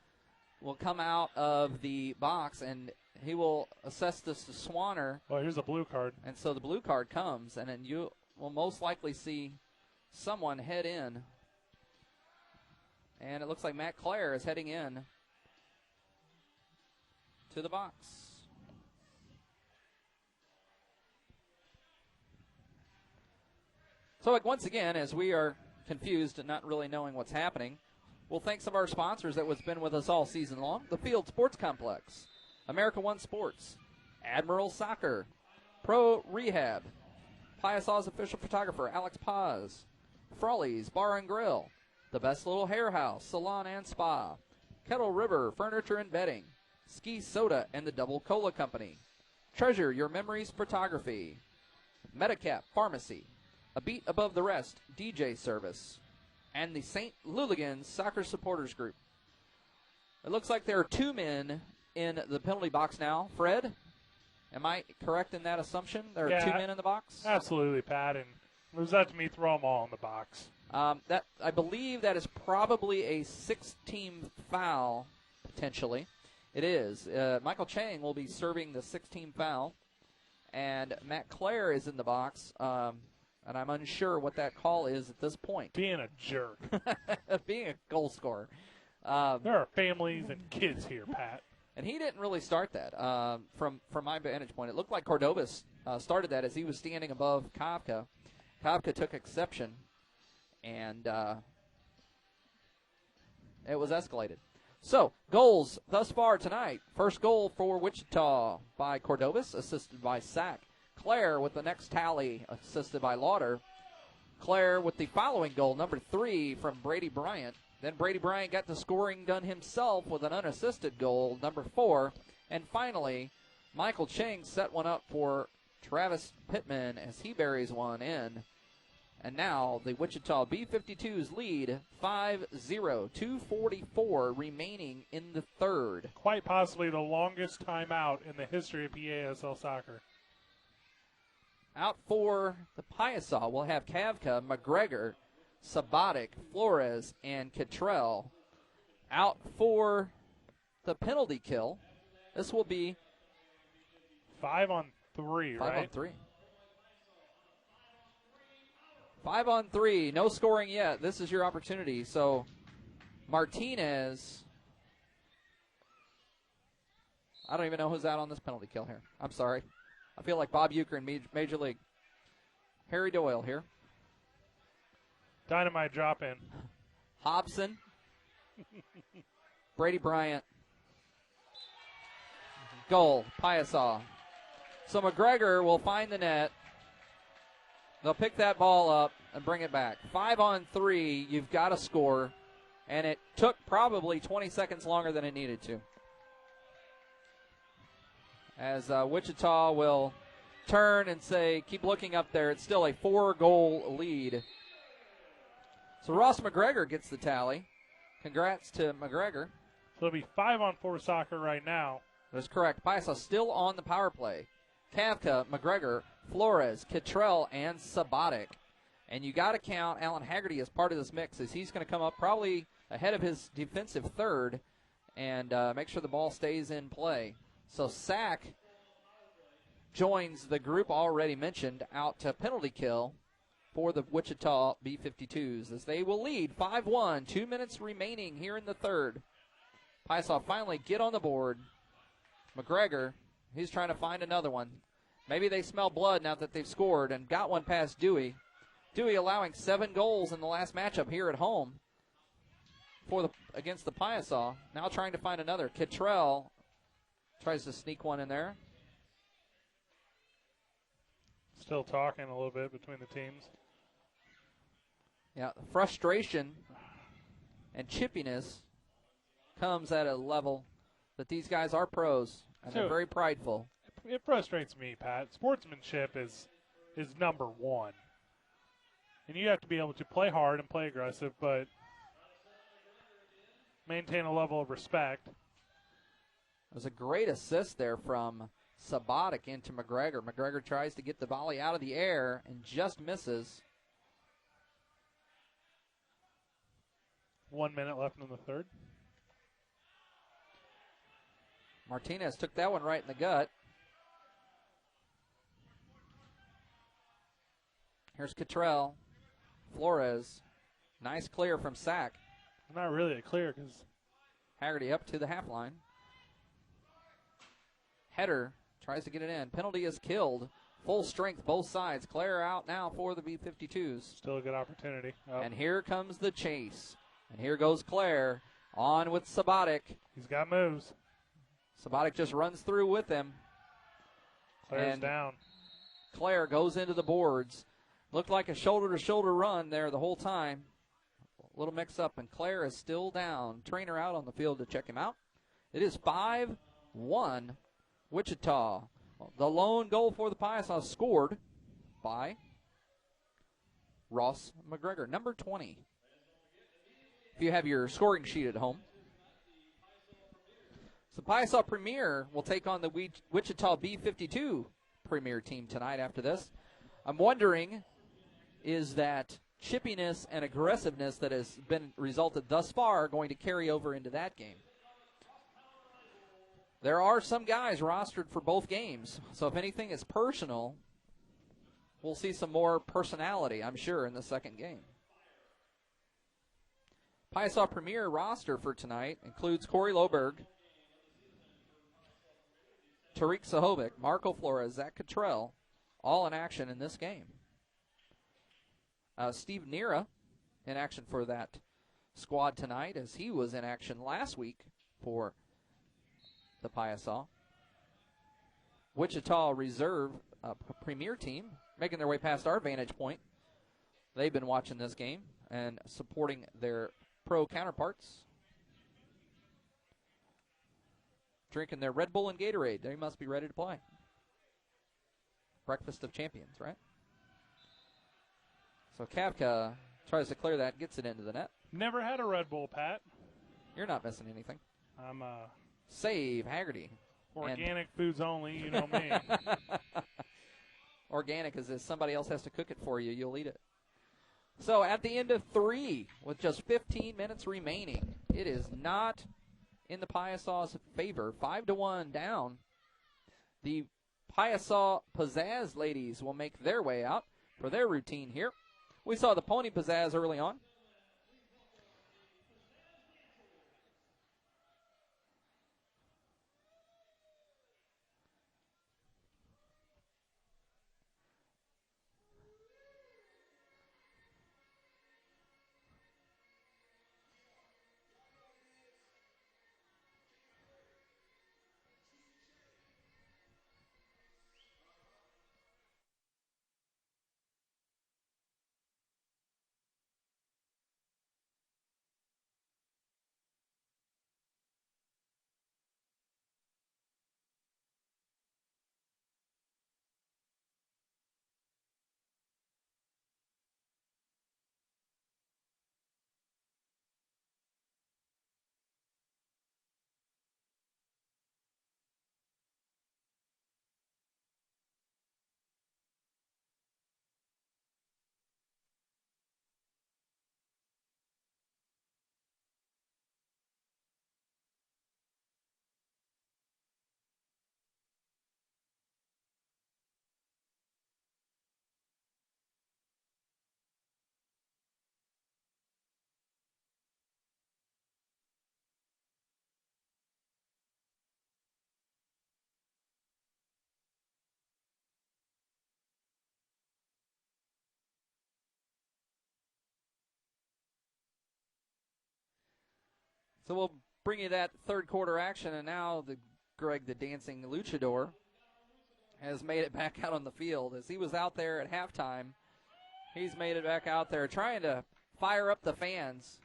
will come out of the box, and he will assess this to Swanner. Well, here's a blue card. And so the blue card comes, and then you will most likely see someone head in. And it looks like Matt Clare is heading in to the box. So, like, once again, as we are confused and not really knowing what's happening, we'll thank some of our sponsors that have been with us all season long. The Field Sports Complex, America One Sports, Admiral Soccer, Pro Rehab, Piasa's official photographer, Alex Paz, Frawley's Bar and Grill, The Best Little Hair House, Salon and Spa, Kettle River Furniture and Bedding, Ski Soda and the Double Cola Company, Treasure Your Memories Photography, Medicap Pharmacy, A Beat Above the Rest DJ Service, and the St. Luligans Soccer Supporters Group. It looks like there are 2 men in the penalty box now. Fred, am I correct in that assumption? There are 2 men in the box? Absolutely, Pat. And it was up to me, throw them all in the box. That I believe that is probably a 6-team foul, potentially. It is. Michael Chang will be serving the 6-team foul, and Matt Clare is in the box, and I'm unsure what that call is at this point. Being a jerk. Being a goal scorer. There are families and kids here, Pat. And he didn't really start that. From my vantage point, it looked like Cordovas started that as he was standing above Kavka. Kavka took exception, and it was escalated. So, goals thus far tonight. First goal for Wichita by Cordovas, assisted by Sack. Clare with the next tally, assisted by Lauder. Clare with the following goal, number 3 from Brady Bryant. Then Brady Bryant got the scoring done himself with an unassisted goal, number 4. And finally, Michael Chang set one up for Travis Pittman as he buries one in. And now the Wichita B-52s lead 5-0, 2:44 remaining in the third. Quite possibly the longest timeout in the history of PASL soccer. Out for the Piasa, we'll have Kavka, McGregor, Sabatic, Flores, and Cottrell. Out for the penalty kill, this will be 5-on-3, right? 5-on-3. 5-on-3, no scoring yet. This is your opportunity. So Martinez, I don't even know who's out on this penalty kill here. I'm sorry. I feel like Bob Uecker in Major League. Harry Doyle here. Dynamite drop in. Hobson. Brady Bryant. Goal, Piasa. So McGregor will find the net. They'll pick that ball up and bring it back. 5-on-3, you've got to score. And it took probably 20 seconds longer than it needed to. As Wichita will turn and say, keep looking up there. It's still a 4-goal lead. So Ross McGregor gets the tally. Congrats to McGregor. So it'll be 5-on-4 soccer right now. That's correct. Piasa still on the power play. Kavka, McGregor, Flores, Cottrell, and Sabatic. And you got to count Alan Haggerty as part of this mix, as he's going to come up probably ahead of his defensive third and make sure the ball stays in play. So Sack joins the group already mentioned out to penalty kill for the Wichita B-52s as they will lead 5-1, 2 minutes remaining here in the third. Piasa finally get on the board. McGregor, he's trying to find another one. Maybe they smell blood now that they've scored and got one past Dewey. Dewey allowing 7 goals in the last matchup here at home against the Piasa. Now trying to find another. Cottrell tries to sneak one in there. Still talking a little bit between the teams. Yeah, frustration and chippiness comes at a level that these guys are pros, and they're very prideful. It frustrates me, Pat. Sportsmanship is number one. And you have to be able to play hard and play aggressive, but maintain a level of respect. There's a great assist there from Sabatic into McGregor. McGregor tries to get the volley out of the air and just misses. 1 minute left in the third. Martinez took that one right in the gut. Here's Cottrell. Flores. Nice clear from Sack. Not really a clear because Haggerty up to the half line. Header tries to get it in. Penalty is killed. Full strength, both sides. Clare out now for the B-52s. Still a good opportunity. Oh. And here comes the chase. And here goes Clare on with Sabatic. He's got moves. Sabatic just runs through with him. Clare's down. Clare goes into the boards. Looked like a shoulder-to-shoulder run there the whole time. A little mix-up, and Clare is still down. Trainer out on the field to check him out. It is 5-1 1, Wichita. The lone goal for the Piasa scored by Ross McGregor, number 20. If you have your scoring sheet at home. So Piasa Premier will take on the Wichita B-52 Premier team tonight after this. I'm wondering, is that chippiness and aggressiveness that has been resulted thus far going to carry over into that game? There are some guys rostered for both games, so if anything is personal, we'll see some more personality, I'm sure, in the second game. Piasa Premier roster for tonight includes Corey Loberg, Tariq Sahovic, Marco Flores, Zach Cottrell, all in action in this game. Steve Nera in action for that squad tonight, as he was in action last week for the Piasa. Wichita Reserve Premier team making their way past our vantage point. They've been watching this game and supporting their pro counterparts. Drinking their Red Bull and Gatorade. They must be ready to play. Breakfast of champions, right? So Kavka tries to clear that, gets it into the net. Never had a Red Bull, Pat. You're not missing anything. I'm Save Haggerty. Organic foods only, you know me. Organic is if somebody else has to cook it for you, you'll eat it. So at the end of 3, with just 15 minutes remaining, it is not in the Piasa's favor. 5-1 down. The Piasa Pizzazz ladies will make their way out for their routine here. We saw the Pony Pizzazz early on. So we'll bring you that third quarter action, and now Greg, the dancing luchador, has made it back out on the field. As he was out there at halftime, he's made it back out there trying to fire up the fans.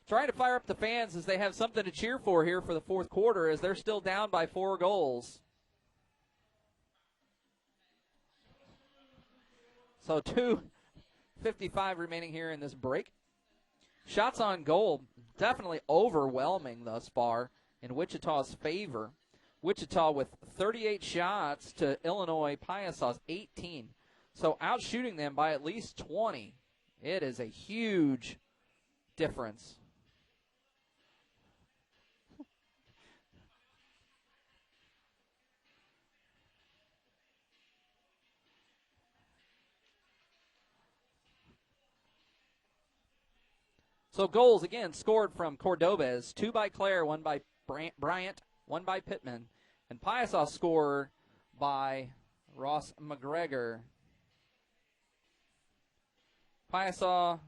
Trying to fire up the fans as they have something to cheer for here for the fourth quarter, as they're still down by 4 goals. So 2:55 remaining here in this break. Shots on goal definitely overwhelming thus far in Wichita's favor. Wichita with 38 shots to Illinois Piasa's 18. So outshooting them by at least 20. It is a huge difference. So goals, again, scored from Cordobez. 2 by Claire, 1 by Bryant, 1 by Pittman. And Piasa scored by Ross McGregor. Piasa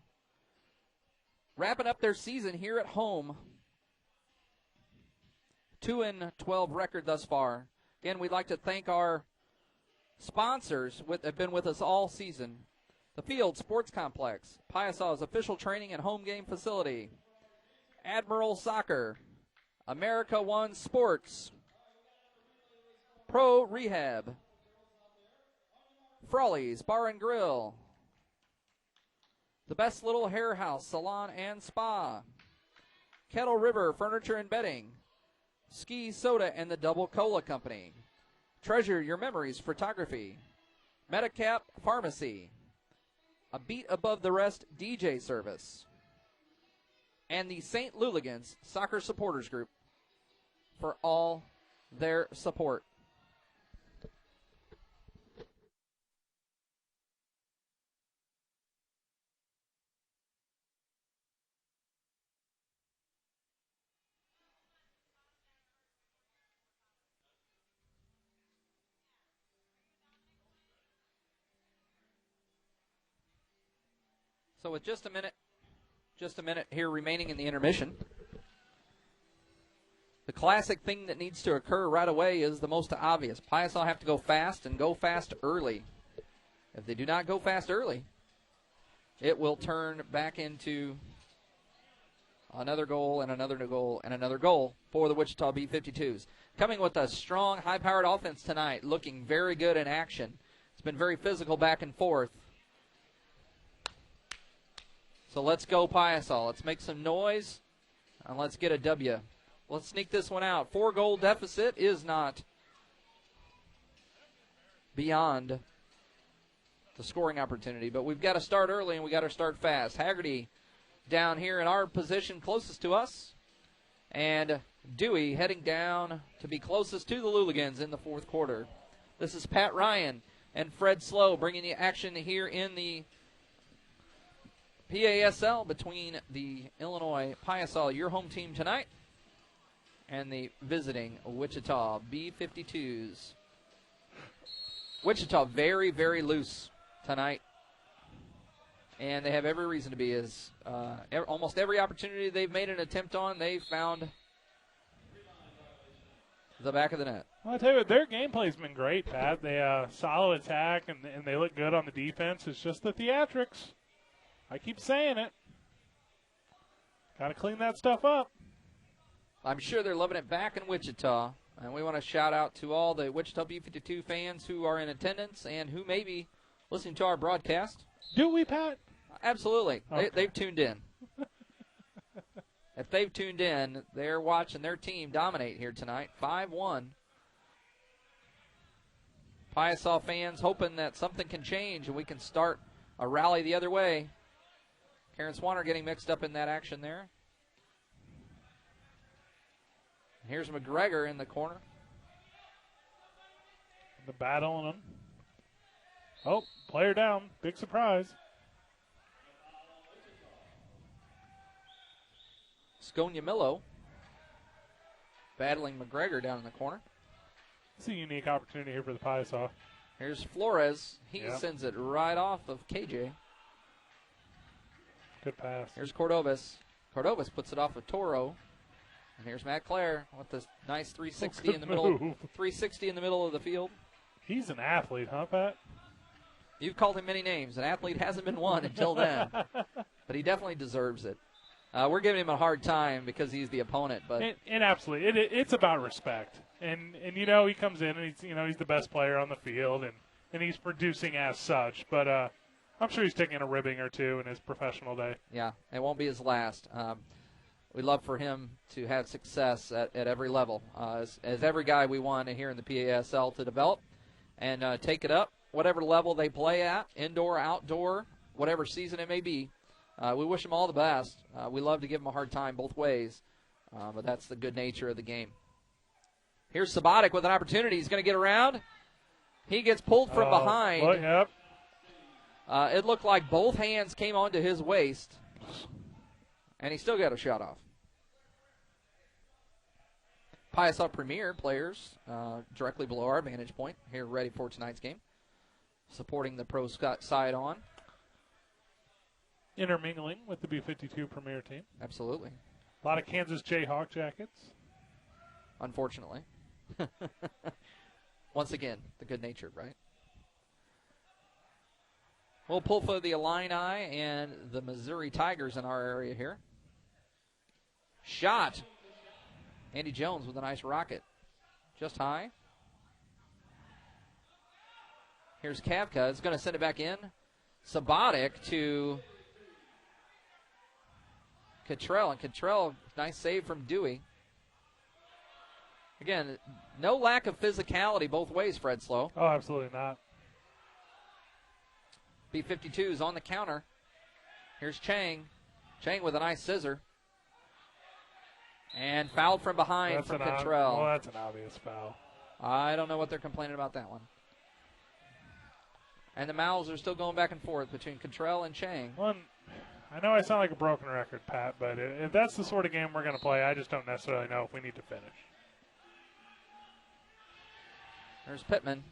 wrapping up their season here at home. 2-12 record thus far. Again, we'd like to thank our sponsors that have been with us all season. The Field Sports Complex, Piasa's official training and home game facility. Admiral Soccer, America One Sports, Pro Rehab, Frawley's Bar and Grill, The Best Little Hair House, Salon and Spa, Kettle River Furniture and Bedding, Ski Soda and the Double Cola Company, Treasure Your Memories Photography, Medicap Pharmacy, A Beat Above the Rest DJ Service, and the St. Luligans Soccer Supporters Group for all their support. So with just a minute here remaining in the intermission, the classic thing that needs to occur right away is the most obvious. Piasa will have to go fast and go fast early. If they do not go fast early, it will turn back into another goal and another goal and another goal for the Wichita B-52s. Coming with a strong, high-powered offense tonight, looking very good in action. It's been very physical back and forth. So let's go, Piasa. Let's make some noise, and let's get a W. Let's sneak this one out. 4-goal deficit is not beyond the scoring opportunity, but we've got to start early, and we've got to start fast. Haggerty down here in our position closest to us, and Dewey heading down to be closest to the Luligans in the fourth quarter. This is Pat Ryan and Fred Slow bringing the action here in the PASL between the Illinois Piasa, your home team tonight, and the visiting Wichita B-52s. Wichita very, very loose tonight, and they have every reason to be. As almost every opportunity they've made an attempt on, they've found the back of the net. Well, I tell you what, their gameplay's been great, Pat. They solid attack, and they look good on the defense. It's just the theatrics. I keep saying it. Got to clean that stuff up. I'm sure they're loving it back in Wichita, and we want to shout out to all the Wichita B-52 fans who are in attendance and who may be listening to our broadcast. Do we, Pat? Absolutely. Okay. They've tuned in. If they've tuned in, they're watching their team dominate here tonight, 5-1. Piasa fans hoping that something can change and we can start a rally the other way. Karen Swanner getting mixed up in that action there. Here's McGregor in the corner. The battle on him. Oh, player down. Big surprise. Sconiamillo battling McGregor down in the corner. It's a unique opportunity here for the Piasa. Here's Flores. He sends it right off of KJ. Good pass. Here's Cordovas. Cordovas puts it off of Toro. And here's Matt Clare with this nice 360 in the middle. 360 in the middle of the field. He's an athlete, huh, Pat? You've called him many names. An athlete hasn't been one until then, but he definitely deserves it. We're giving him a hard time because he's the opponent, but and absolutely, it's about respect. And you know, he comes in and he's the best player on the field, and he's producing as such. But I'm sure he's taking a ribbing or two in his professional day. Yeah, it won't be his last. We'd love for him to have success at every level, as every guy we want here in the PASL to develop and take it up, whatever level they play at, indoor, outdoor, whatever season it may be. We wish them all the best. We love to give them a hard time both ways, but that's the good nature of the game. Here's Sabatic with an opportunity. He's going to get around. He gets pulled from behind. Well, yep. It looked like both hands came onto his waist, and he still got a shot off. Piasa Premier players directly below our vantage point here ready for tonight's game, supporting the pro side on. Intermingling with the B-52 Premier team. Absolutely. A lot of Kansas Jayhawk jackets. Unfortunately. Once again, the good nature, right? We'll pull for the Illini and the Missouri Tigers in our area here. Shot. Andy Jones with a nice rocket. Just high. Here's Kavka. It's going to send it back in. Sabatic to Cottrell. And Cottrell, nice save from Dewey. Again, no lack of physicality both ways, Fred Slow. Oh, absolutely not. B-52s on the counter. Here's Chang. Chang with a nice scissor. And fouled from behind from Cottrell. Well, that's an obvious foul. I don't know what they're complaining about that one. And the mouths are still going back and forth between Cottrell and Chang. Well, I know I sound like a broken record, Pat, but if that's the sort of game we're going to play, I just don't necessarily know if we need to finish. There's Pittman.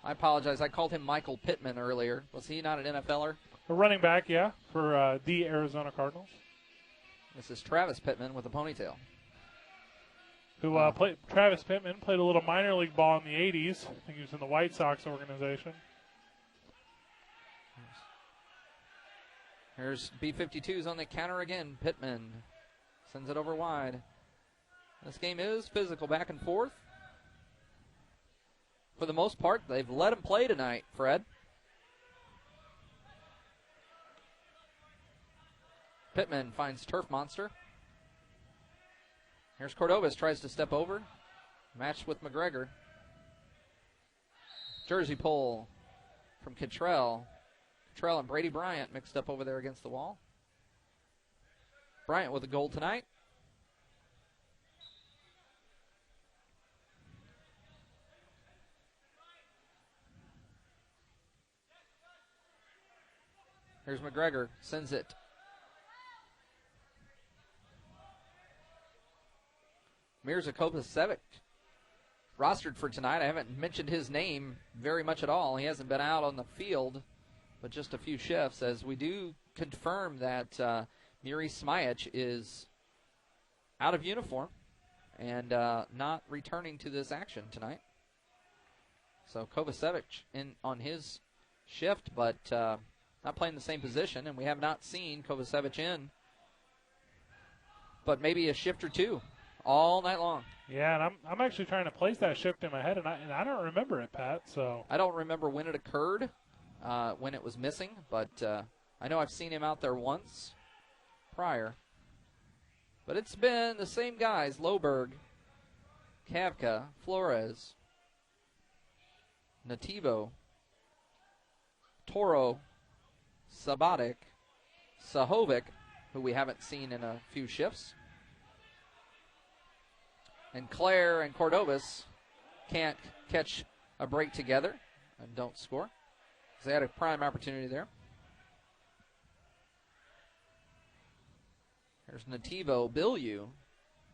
I apologize. I called him Michael Pittman earlier. Was he not an NFLer? A running back, yeah, for the Arizona Cardinals. This is Travis Pittman with a ponytail. Travis Pittman played a little minor league ball in the 80s. I think he was in the White Sox organization. Here's B-52s on the counter again. Pittman sends it over wide. This game is physical back and forth. For the most part, they've let him play tonight, Fred. Pittman finds Turf Monster. Here's Cordovas, tries to step over. Matched with McGregor. Jersey pull from Cottrell. Cottrell and Brady Bryant mixed up over there against the wall. Bryant with a goal tonight. Here's McGregor, sends it. Mirza Kovacevic, rostered for tonight. I haven't mentioned his name very much at all. He hasn't been out on the field, but just a few shifts, as we do confirm that Muri Smajic is out of uniform and not returning to this action tonight. So Kovacevic in on his shift, but not playing the same position, and we have not seen Kovacevic in, but maybe a shift or two all night long. Yeah, and I'm actually trying to place that shift in my head, and I don't remember it, Pat. So I don't remember when it occurred, when it was missing, but I know I've seen him out there once prior. But it's been the same guys: Loberg, Kavka, Flores, Nativo, Toro, Sabatic, Sahovic, who we haven't seen in a few shifts. And Claire and Cordovas can't catch a break together and don't score. They had a prime opportunity there. There's Nativo, Bilyeu,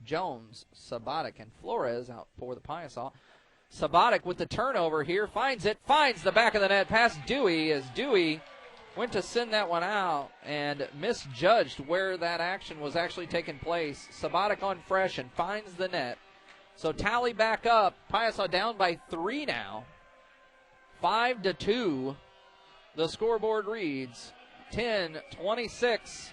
Jones, Sabatic, and Flores out for the Piasa. Sabatic with the turnover here, finds it, finds the back of the net, past Dewey, as Dewey went to send that one out and misjudged where that action was actually taking place. Sabatic on fresh and finds the net. So tally back up. Piasa down by 3 now. 5-2. The scoreboard reads 10:26.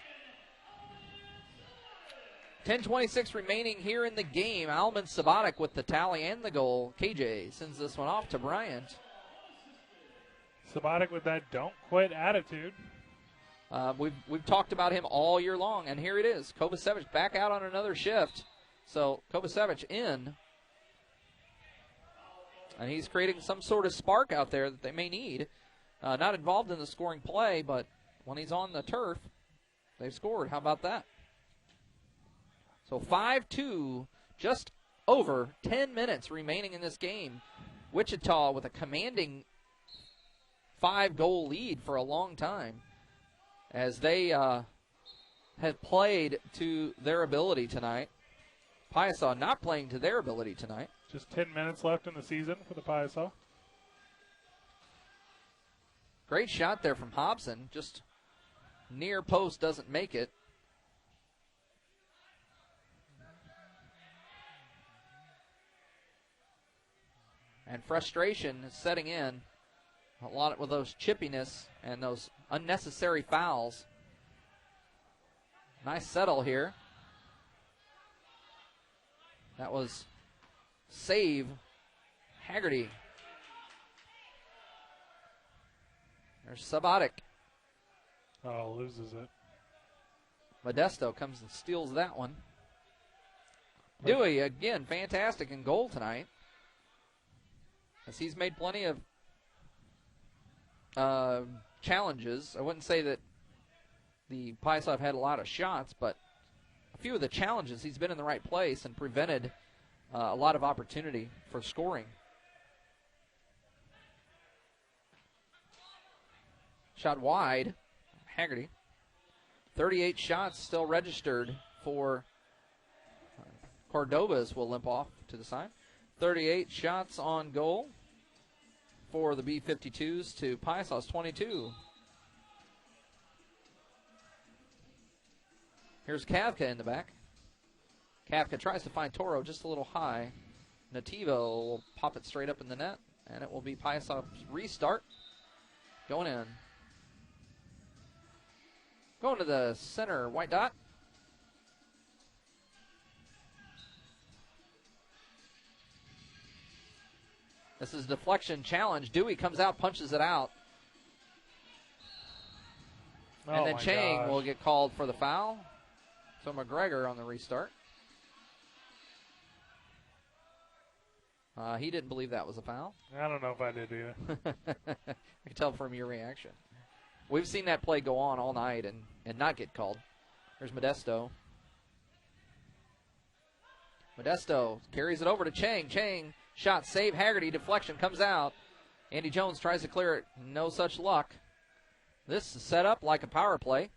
10:26 remaining here in the game. Alman Sabatic with the tally and the goal. KJ sends this one off to Bryant. Sabatic with that don't quit attitude. We've talked about him all year long, and here it is. Kovacevic back out on another shift. So Kovacevic in, and he's creating some sort of spark out there that they may need. Not involved in the scoring play, but when he's on the turf, they've scored. How about that? So 5-2, just over 10 minutes remaining in this game. Wichita with a commanding 5-goal lead for a long time, as they have played to their ability tonight. Piasa not playing to their ability tonight. Just 10 minutes left in the season for the Piasa. Great shot there from Hobson. Just near post, doesn't make it. And frustration is setting in. A lot with those chippiness and those unnecessary fouls. Nice settle here. That was save Haggerty. There's Sabatic. Oh, loses it. Modesto comes and steals that one. Dewey, again, fantastic in goal tonight, as he's made plenty of challenges. I wouldn't say that the Piasa have had a lot of shots, but a few of the challenges, he's been in the right place and prevented a lot of opportunity for scoring. Shot wide, Haggerty. 38 shots still registered for Cordobas, will limp off to the side. 38 shots on goal for the B-52s to Piasa's 22. Here's Kavka in the back. Kavka tries to find Toro just a little high. Nativo will pop it straight up in the net, and it will be Piasa's restart. Going in. Going to the center, white dot. This is deflection challenge. Dewey comes out, punches it out. And then Chang will get called for the foul. So McGregor on the restart. He didn't believe that was a foul. I don't know if I did either. I can tell from your reaction. We've seen that play go on all night and not get called. There's Modesto. Modesto carries it over to Chang. Chang, shot, save, Haggerty, deflection, comes out. Andy Jones tries to clear it. No such luck. This is set up like a power play.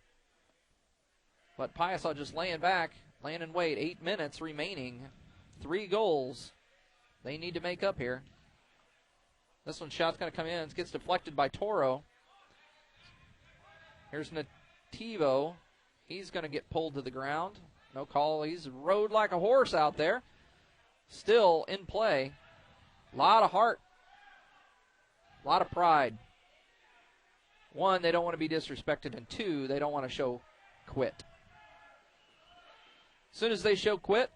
But Piasa just laying back, laying in wait. 8 minutes remaining. 3 goals they need to make up here. This one shot's going to come in. It gets deflected by Toro. Here's Nativo. He's going to get pulled to the ground. No call. He's rode like a horse out there. Still in play. A lot of heart. A lot of pride. 1, they don't want to be disrespected. And 2, they don't want to show quit. As soon as they show quit,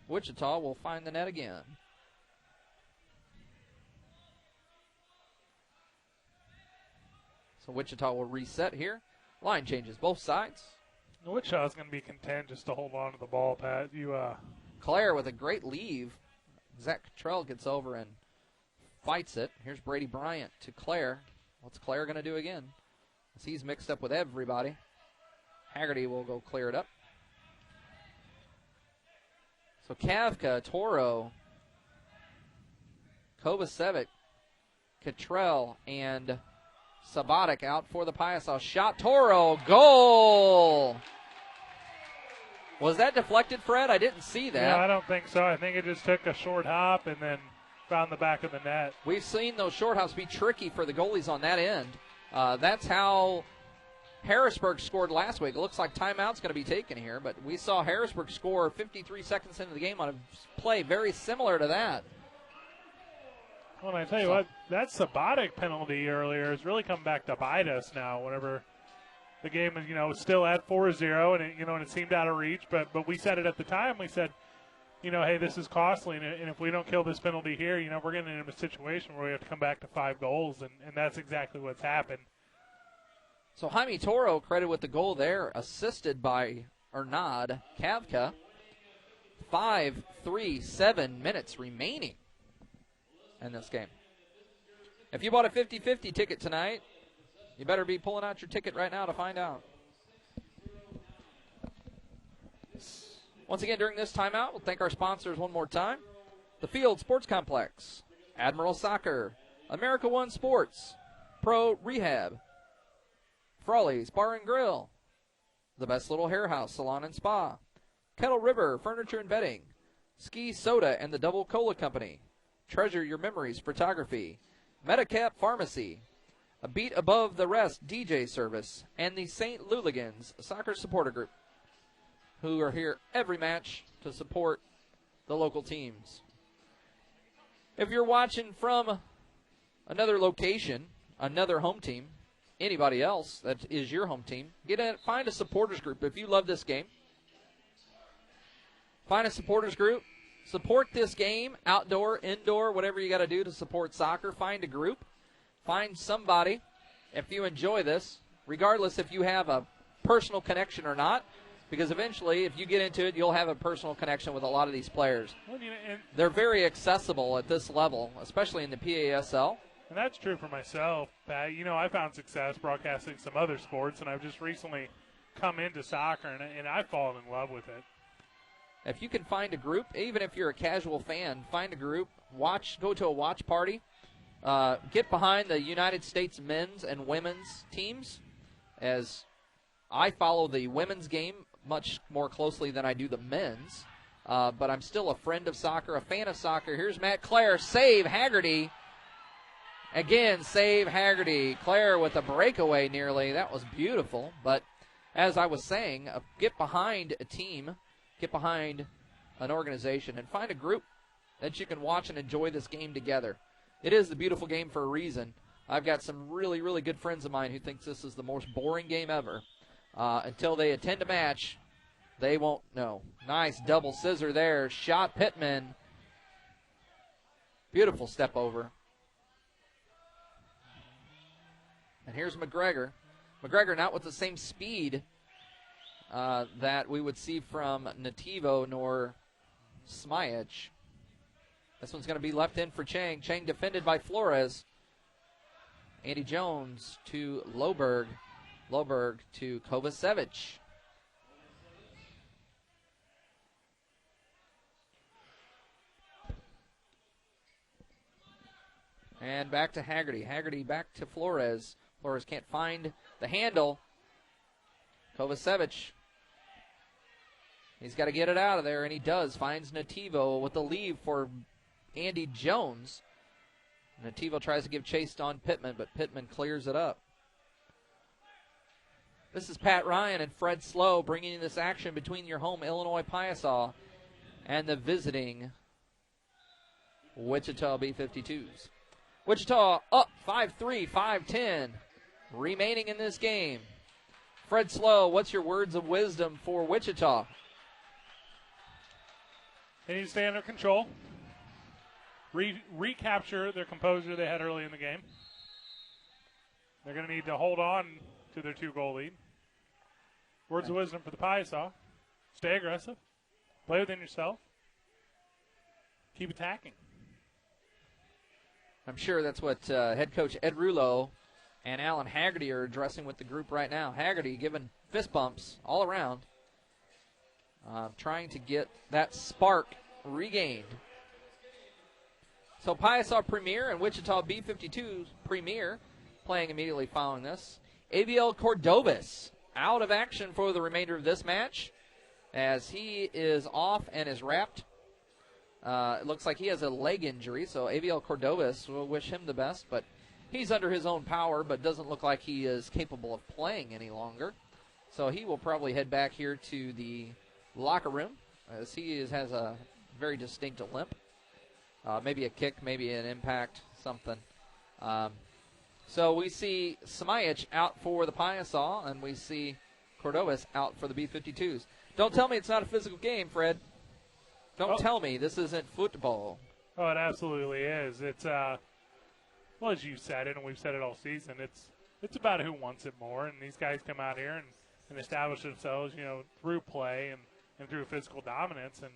Wichita will find the net again. So Wichita will reset here. Line changes both sides. Wichita's going to be content just to hold on to the ball, Pat. Claire with a great leave. Zach Cottrell gets over and fights it. Here's Brady Bryant to Claire. What's Claire going to do again? As he's mixed up with everybody. Haggerty will go clear it up. So Kavka, Toro, Kovacevic, Cottrell, and Sabatic out for the Piasa. Shot, Toro, goal! Was that deflected, Fred? I didn't see that. Yeah, I don't think so. I think it just took a short hop and then found the back of the net. We've seen those short hops be tricky for the goalies on that end. That's how Harrisburg scored last week. It looks like timeout's going to be taken here, but we saw Harrisburg score 53 seconds into the game on a play very similar to that. Well, I tell you what, that Sabatic penalty earlier has really come back to bite us now. Whenever the game is, still at 4-0, and it seemed out of reach, but we said it at the time. We said, hey, this is costly, and if we don't kill this penalty here, we're getting into a situation where we have to come back to 5 goals, and that's exactly what's happened. So Jaime Toro credited with the goal there, assisted by Ernad Kavka. 5-3-7 minutes remaining in this game. If you bought a 50-50 ticket tonight, you better be pulling out your ticket right now to find out. Once again, during this timeout, we'll thank our sponsors one more time. The Field Sports Complex, Admiral Soccer, America One Sports, Pro Rehab, Frawley's Bar and Grill, The Best Little Hair House Salon and Spa, Kettle River Furniture and Bedding, Ski Soda and the Double Cola Company, Treasure Your Memories Photography, Medicap Pharmacy, A Beat Above the Rest DJ Service, and the St. Luligans Soccer Supporter Group, who are here every match to support the local teams. If you're watching from another location, another home team, anybody else that is your home team, find a supporters group if you love this game. Find a supporters group, Support this game, outdoor, indoor, whatever you got to do to support soccer. Find a group. Find somebody, if you enjoy this, regardless if you have a personal connection or not, because eventually, if you get into it, you'll have a personal connection with a lot of these players. Well, They're very accessible at this level, especially in the PASL. And that's true for myself, Pat. I found success broadcasting some other sports, and I've just recently come into soccer, and I've fallen in love with it. If you can find a group, even if you're a casual fan, find a group, go to a watch party, get behind the United States men's and women's teams, as I follow the women's game much more closely than I do the men's, but I'm still a friend of soccer, a fan of soccer. Here's Matt Clare, save Haggerty. Again, save Haggerty. Clare with a breakaway nearly. That was beautiful, but as I was saying, get behind a team, get behind an organization, and find a group that you can watch and enjoy this game together. It is the beautiful game for a reason. I've got some really, really good friends of mine who thinks this is the most boring game ever. Until they attend a match, they won't know. Nice double scissor there. Shot Pittman. Beautiful step over. And here's McGregor. McGregor not with the same speed that we would see from Nativo nor Smyach. This one's going to be left in for Chang. Chang defended by Flores. Andy Jones to Loberg. Loberg to Kovacevic. And back to Haggerty. Haggerty back to Flores. Flores can't find the handle. Kovacevic. He's got to get it out of there, and he does. Finds Nativo with the leave for Andy Jones. Nativo tries to give chase on Pittman, but Pittman clears it up. This is Pat Ryan and Fred Slow bringing you this action between your home Illinois Piasa and the visiting Wichita B-52s. Wichita up 5-3, 5-10, remaining in this game. Fred Slow, what's your words of wisdom for Wichita? They need to stay under control. Recapture their composure they had early in the game. They're going to need to hold on to their 2-goal lead. Words of wisdom for the Piasa. Stay aggressive. Play within yourself. Keep attacking. I'm sure that's what head coach Ed Rulo and Alan Haggerty are addressing with the group right now. Haggerty giving fist bumps all around, trying to get that spark regained. So Piasa Premier and Wichita B-52s Premier playing immediately following this. Aviel Cordobas out of action for the remainder of this match as he is off and is wrapped. It looks like he has a leg injury, so Aviel Cordobas, will wish him the best, but he's under his own power, but doesn't look like he is capable of playing any longer. So he will probably head back here to the locker room as he has a very distinct limp. Maybe a kick, maybe an impact, something. So we see Smyach out for the Piasa, and we see Cordobas out for the B-52s. Don't tell me it's not a physical game, Fred. Don't tell me this isn't football. Oh, it absolutely is. It's, well, as you said it, and we've said it all season, it's about who wants it more, and these guys come out here and establish themselves, through play and through physical dominance. And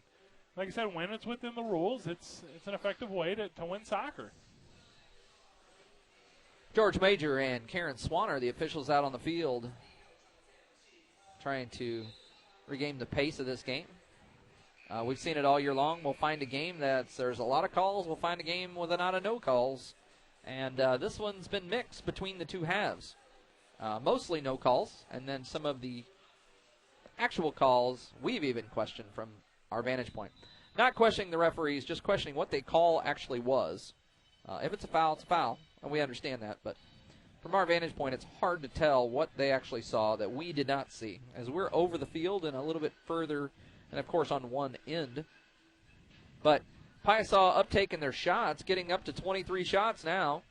like I said, when it's within the rules, it's an effective way to win soccer. George Major and Karen Swan are the officials out on the field trying to regain the pace of this game. We've seen it all year long. We'll find a game there's a lot of calls. We'll find a game with a lot of no calls. And this one's been mixed between the two halves. Mostly no calls, and then some of the actual calls we've even questioned from our vantage point. Not questioning the referees, just questioning what they call actually was. If it's a foul, it's a foul, and we understand that. But from our vantage point, it's hard to tell what they actually saw that we did not see, as we're over the field and a little bit further, and of course on one end. But Piasa uptaking their shots, getting up to 23 shots now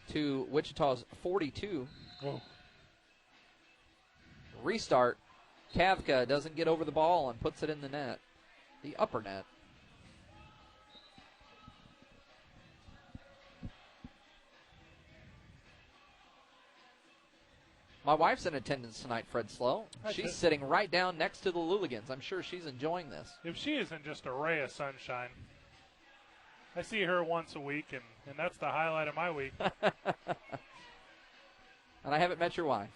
to Wichita's 42. Whoa. Restart. Kavka doesn't get over the ball and puts it in the net, the upper net. My wife's in attendance tonight, Fred Slow. She's sitting right down next to the Luligans. I'm sure she's enjoying this. If she isn't just a ray of sunshine. I see her once a week, and that's the highlight of my week. And I haven't met your wife.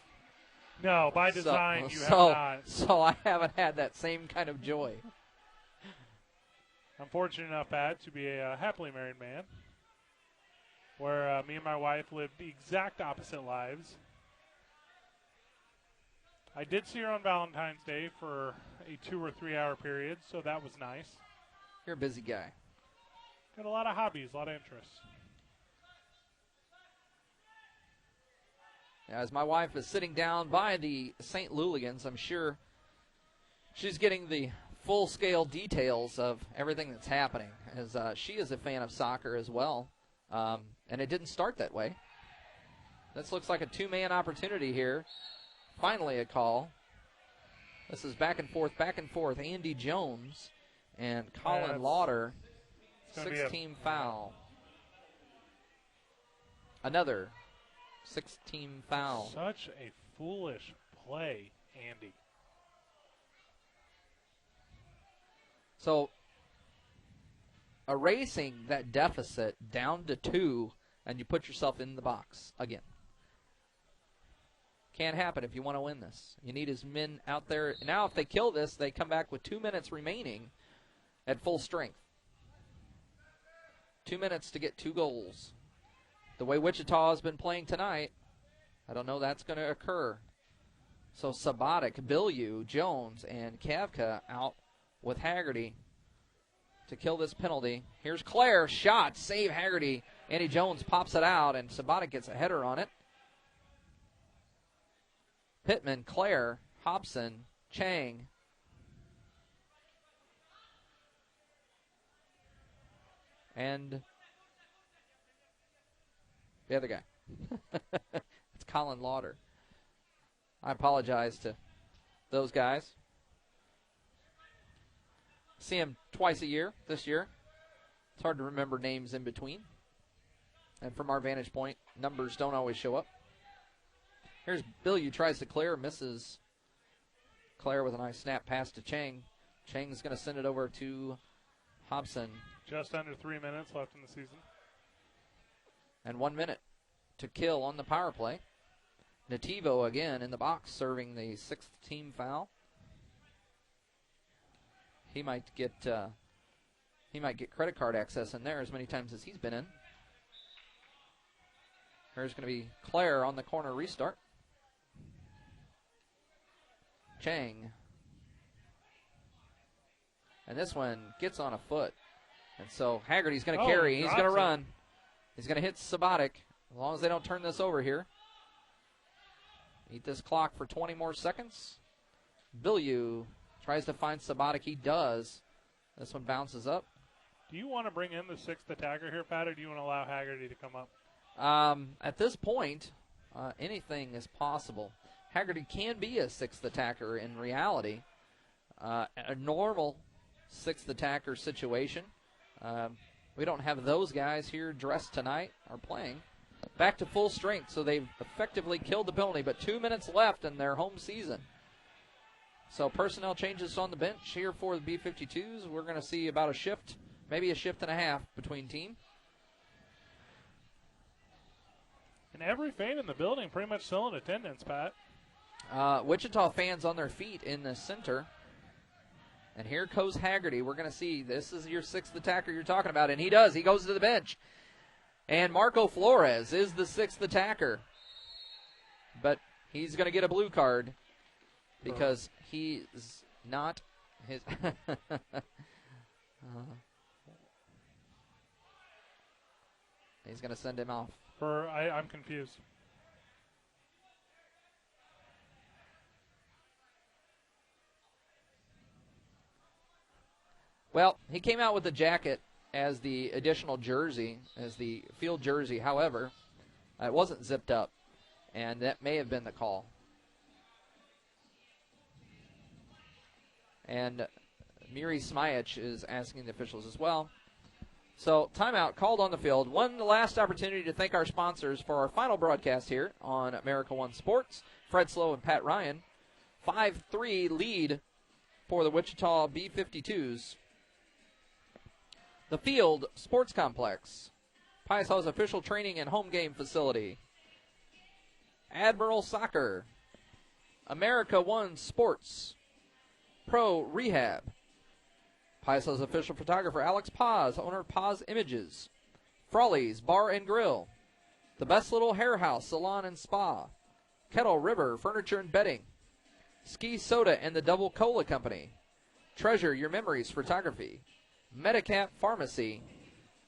No, by design, you have not. So I haven't had that same kind of joy. I'm fortunate enough, Pat, to be a happily married man, where me and my wife lived the exact opposite lives. I did see her on Valentine's Day for a 2 or 3 hour period, so that was nice. You're a busy guy. Got a lot of hobbies, a lot of interests. As my wife is sitting down by the St. Luligans, I'm sure she's getting the full-scale details of everything that's happening, as she is a fan of soccer as well. And it didn't start that way. This looks like a two-man opportunity here. Finally a call. This is back and forth. Andy Jones and Colin Lauder. 6-team foul. Another 6-team foul. Such a foolish play, Andy. So erasing that deficit down to 2, and you put yourself in the box again. Can't happen if you want to win this. You need his men out there. Now if they kill this, they come back with 2 minutes remaining at full strength. 2 minutes to get 2 goals. The way Wichita has been playing tonight, I don't know that's going to occur. So Sabatic, Bilyeu, Jones, and Kavka out with Haggerty to kill this penalty. Here's Clare, shot, save Haggerty. Andy Jones pops it out, and Sabatic gets a header on it. Pittman, Clare, Hobson, Chang. And the other guy. It's Colin Lauder. I apologize to those guys. See him twice a year this year. It's hard to remember names in between. And from our vantage point, numbers don't always show up. Here's Bilyeu, tries to clear, misses. Clare with a nice snap pass to Chang. Chang's going to send it over to Hobson. Just under 3 minutes left in the season. And 1 minute to kill on the power play. Nativo again in the box, serving the 6th-team foul. He might get credit card access in there as many times as he's been in. There's going to be Clare on the corner restart. Chang. And this one gets on a foot. And so Haggerty's going to carry. He's going to run. He's going to hit Sabatic. As long as they don't turn this over here. Eat this clock for 20 more seconds. Bilyeu tries to find Sabatic. He does. This one bounces up. Do you want to bring in the 6th attacker here, Pat, or do you want to allow Haggerty to come up? At this point, anything is possible. Haggerty can be a 6th attacker in reality. A normal 6th attacker situation. We don't have those guys here dressed tonight or playing. Back to full strength, so they've effectively killed the penalty, but 2 minutes left in their home season. So personnel changes on the bench here for the B-52s. We're going to see about a shift, maybe a shift and a half between team. And every fan in the building pretty much still in attendance, Pat. Wichita fans on their feet in the center. And here goes Haggerty. We're going to see, this is your 6th attacker you're talking about, and he does. He goes to the bench. And Marco Flores is the 6th attacker. But he's going to get a blue card because he's not his. He's going to send him off. I'm confused. Well, he came out with the jacket as the additional jersey, as the field jersey. However, it wasn't zipped up, and that may have been the call. And Miri Smajic is asking the officials as well. So timeout called on the field. One last opportunity to thank our sponsors for our final broadcast here on America One Sports. Fred Slow and Pat Ryan. 5-3 lead for the Wichita B-52s. The Field Sports Complex, Piasa's official training and home game facility. Admiral Soccer, America One Sports, Pro Rehab, Piasa's official photographer Alex Paz, owner of Paz Images, Frawley's Bar and Grill, The Best Little Hair House Salon and Spa, Kettle River Furniture and Bedding, Ski Soda and the Double Cola Company, Treasure Your Memories Photography, Medicap Pharmacy,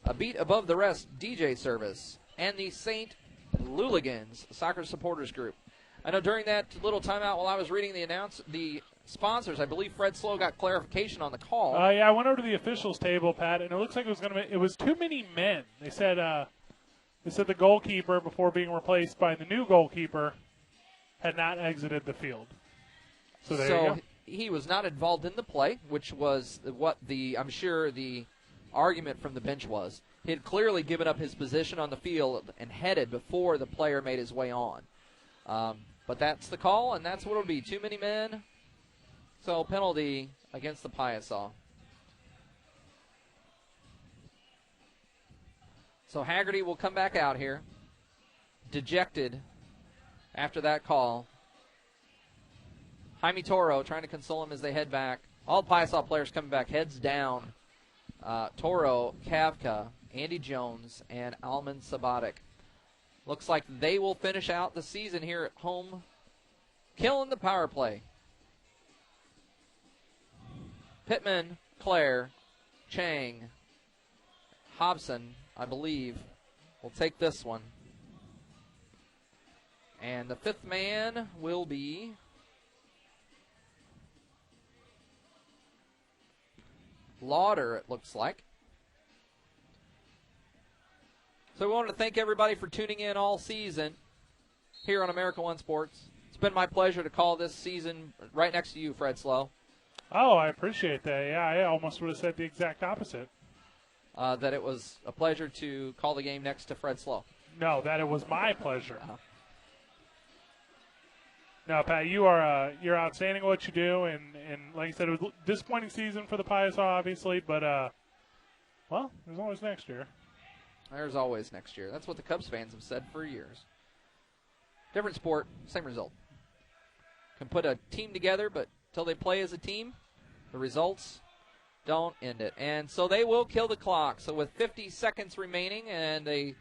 A Beat Above the Rest DJ Service, and the St. Luligans Soccer Supporters Group. I know during that little timeout while I was reading the sponsors, I believe Fred Slow got clarification on the call. Yeah, I went over to the officials table, Pat, and it looks like it was too many men. They said the goalkeeper, before being replaced by the new goalkeeper, had not exited the field. So there you go. He was not involved in the play, which was what I'm sure the argument from the bench was. He had clearly given up his position on the field and headed before the player made his way on. But that's the call, and that's what it'll be. Too many men. So penalty against the Piasa. So Haggerty will come back out here, dejected after that call. Jaime Toro trying to console him as they head back. All Piasa players coming back, heads down. Toro, Kavka, Andy Jones, and Alman Sabatic. Looks like they will finish out the season here at home, killing the power play. Pittman, Clare, Chang, Hobson, I believe, will take this one. And the fifth man will be Lauder, it looks like. So we wanted to thank everybody for tuning in all season here on America One Sports. It's been my pleasure to call this season right next to you, Fred Slow. Oh, I appreciate that. Yeah, I almost would have said the exact opposite. That it was a pleasure to call the game next to Fred Slow. No, that it was my pleasure. No, Pat, you're outstanding at what you do, and like you said, it was a disappointing season for the Piasa, obviously, but well, there's always next year. There's always next year. That's what the Cubs fans have said for years. Different sport, same result. Can put a team together, but until they play as a team, the results don't end it. And so they will kill the clock. So with 50 seconds remaining and the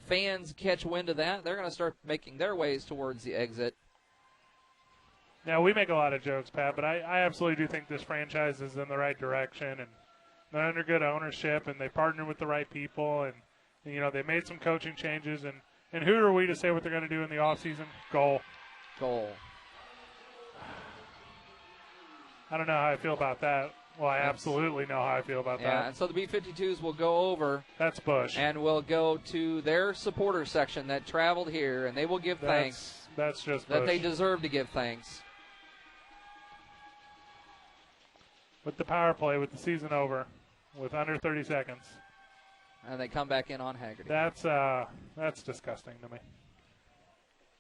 fans catch wind of that, they're going to start making their ways towards the exit. Now, we make a lot of jokes, Pat, but I absolutely do think this franchise is in the right direction, and they're under good ownership, and they partner with the right people, and you know, they made some coaching changes, and who are we to say what they're going to do in the offseason? Goal. I don't know how I feel about that. Well, I absolutely know how I feel about that. Yeah, and so the B-52s will go over. That's Bush. And will go to their supporter section that traveled here, and they will give thanks. That's just that Bush. They deserve to give thanks. With the power play, with the season over, with under 30 seconds. And they come back in on Haggerty. That's disgusting to me.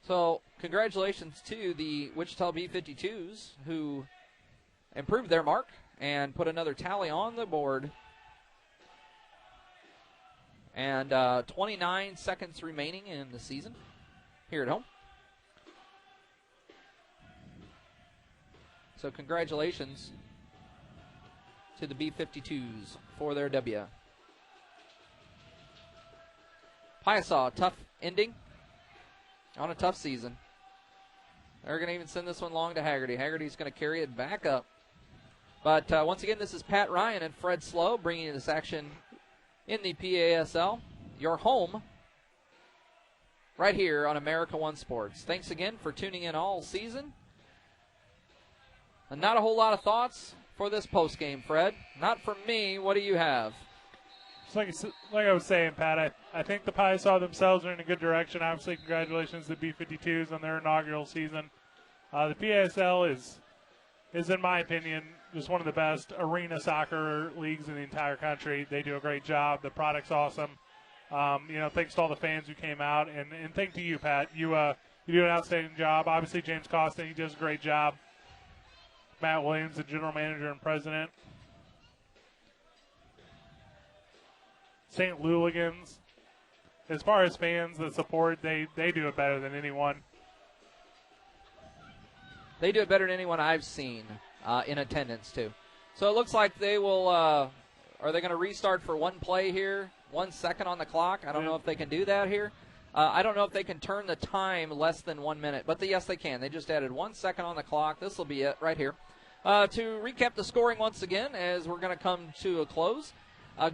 So congratulations to the Wichita B-52s who improved their mark and put another tally on the board. And 29 seconds remaining in the season here at home. So congratulations to the B-52s for their W. Piasa, tough ending on a tough season. They're going to even send this one long to Haggerty. Haggerty's going to carry it back up. But once again, this is Pat Ryan and Fred Slow bringing you this action in the PASL. Your home right here on America One Sports. Thanks again for tuning in all season. And not a whole lot of thoughts for this postgame, Fred. Not from me. What do you have? It's like I was saying, Pat, I think the Piasa themselves are in a good direction. Obviously, congratulations to the B-52s on their inaugural season. The PASL is, in my opinion, just one of the best arena soccer leagues in the entire country. They do a great job. The product's awesome. Thanks to all the fans who came out, and thank to you, Pat. You You do an outstanding job. Obviously, James Costin, he does a great job. Matt Williams, the general manager and president. St. Louligans, as far as fans that support, they do it better than anyone. They do it better than anyone I've seen in attendance, too. So it looks like they will, are they going to restart for one play here? 1 second on the clock? I don't know if they can do that here. I don't know if they can turn the time less than 1 minute, but yes, they can. They just added 1 second on the clock. This will be it right here. To recap the scoring once again, as we're going to come to a close.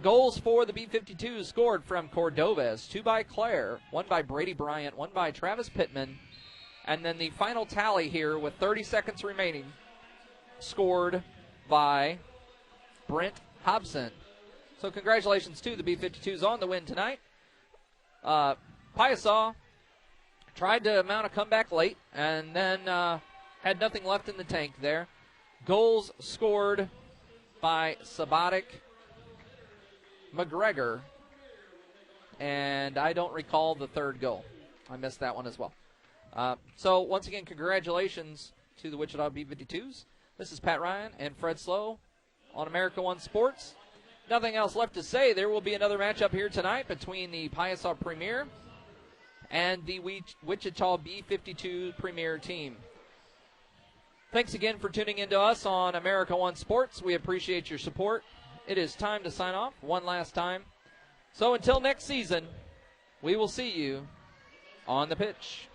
Goals for the B-52s scored from Cordovez, 2 by Claire, 1 by Brady Bryant, 1 by Travis Pittman, and then the final tally here with 30 seconds remaining, scored by Brent Hobson. So congratulations to the B-52s on the win tonight. Piasa tried to mount a comeback late and then had nothing left in the tank there. Goals scored by Sabatic, McGregor, and I don't recall the third goal. I missed that one as well. So once again, congratulations to the Wichita B-52s. This is Pat Ryan and Fred Slow on America One Sports. Nothing else left to say. There will be another matchup here tonight between the Piasa Premier and the Wichita B-52 Premier team. Thanks again for tuning in to us on America One Sports. We appreciate your support. It is time to sign off one last time. So until next season, we will see you on the pitch.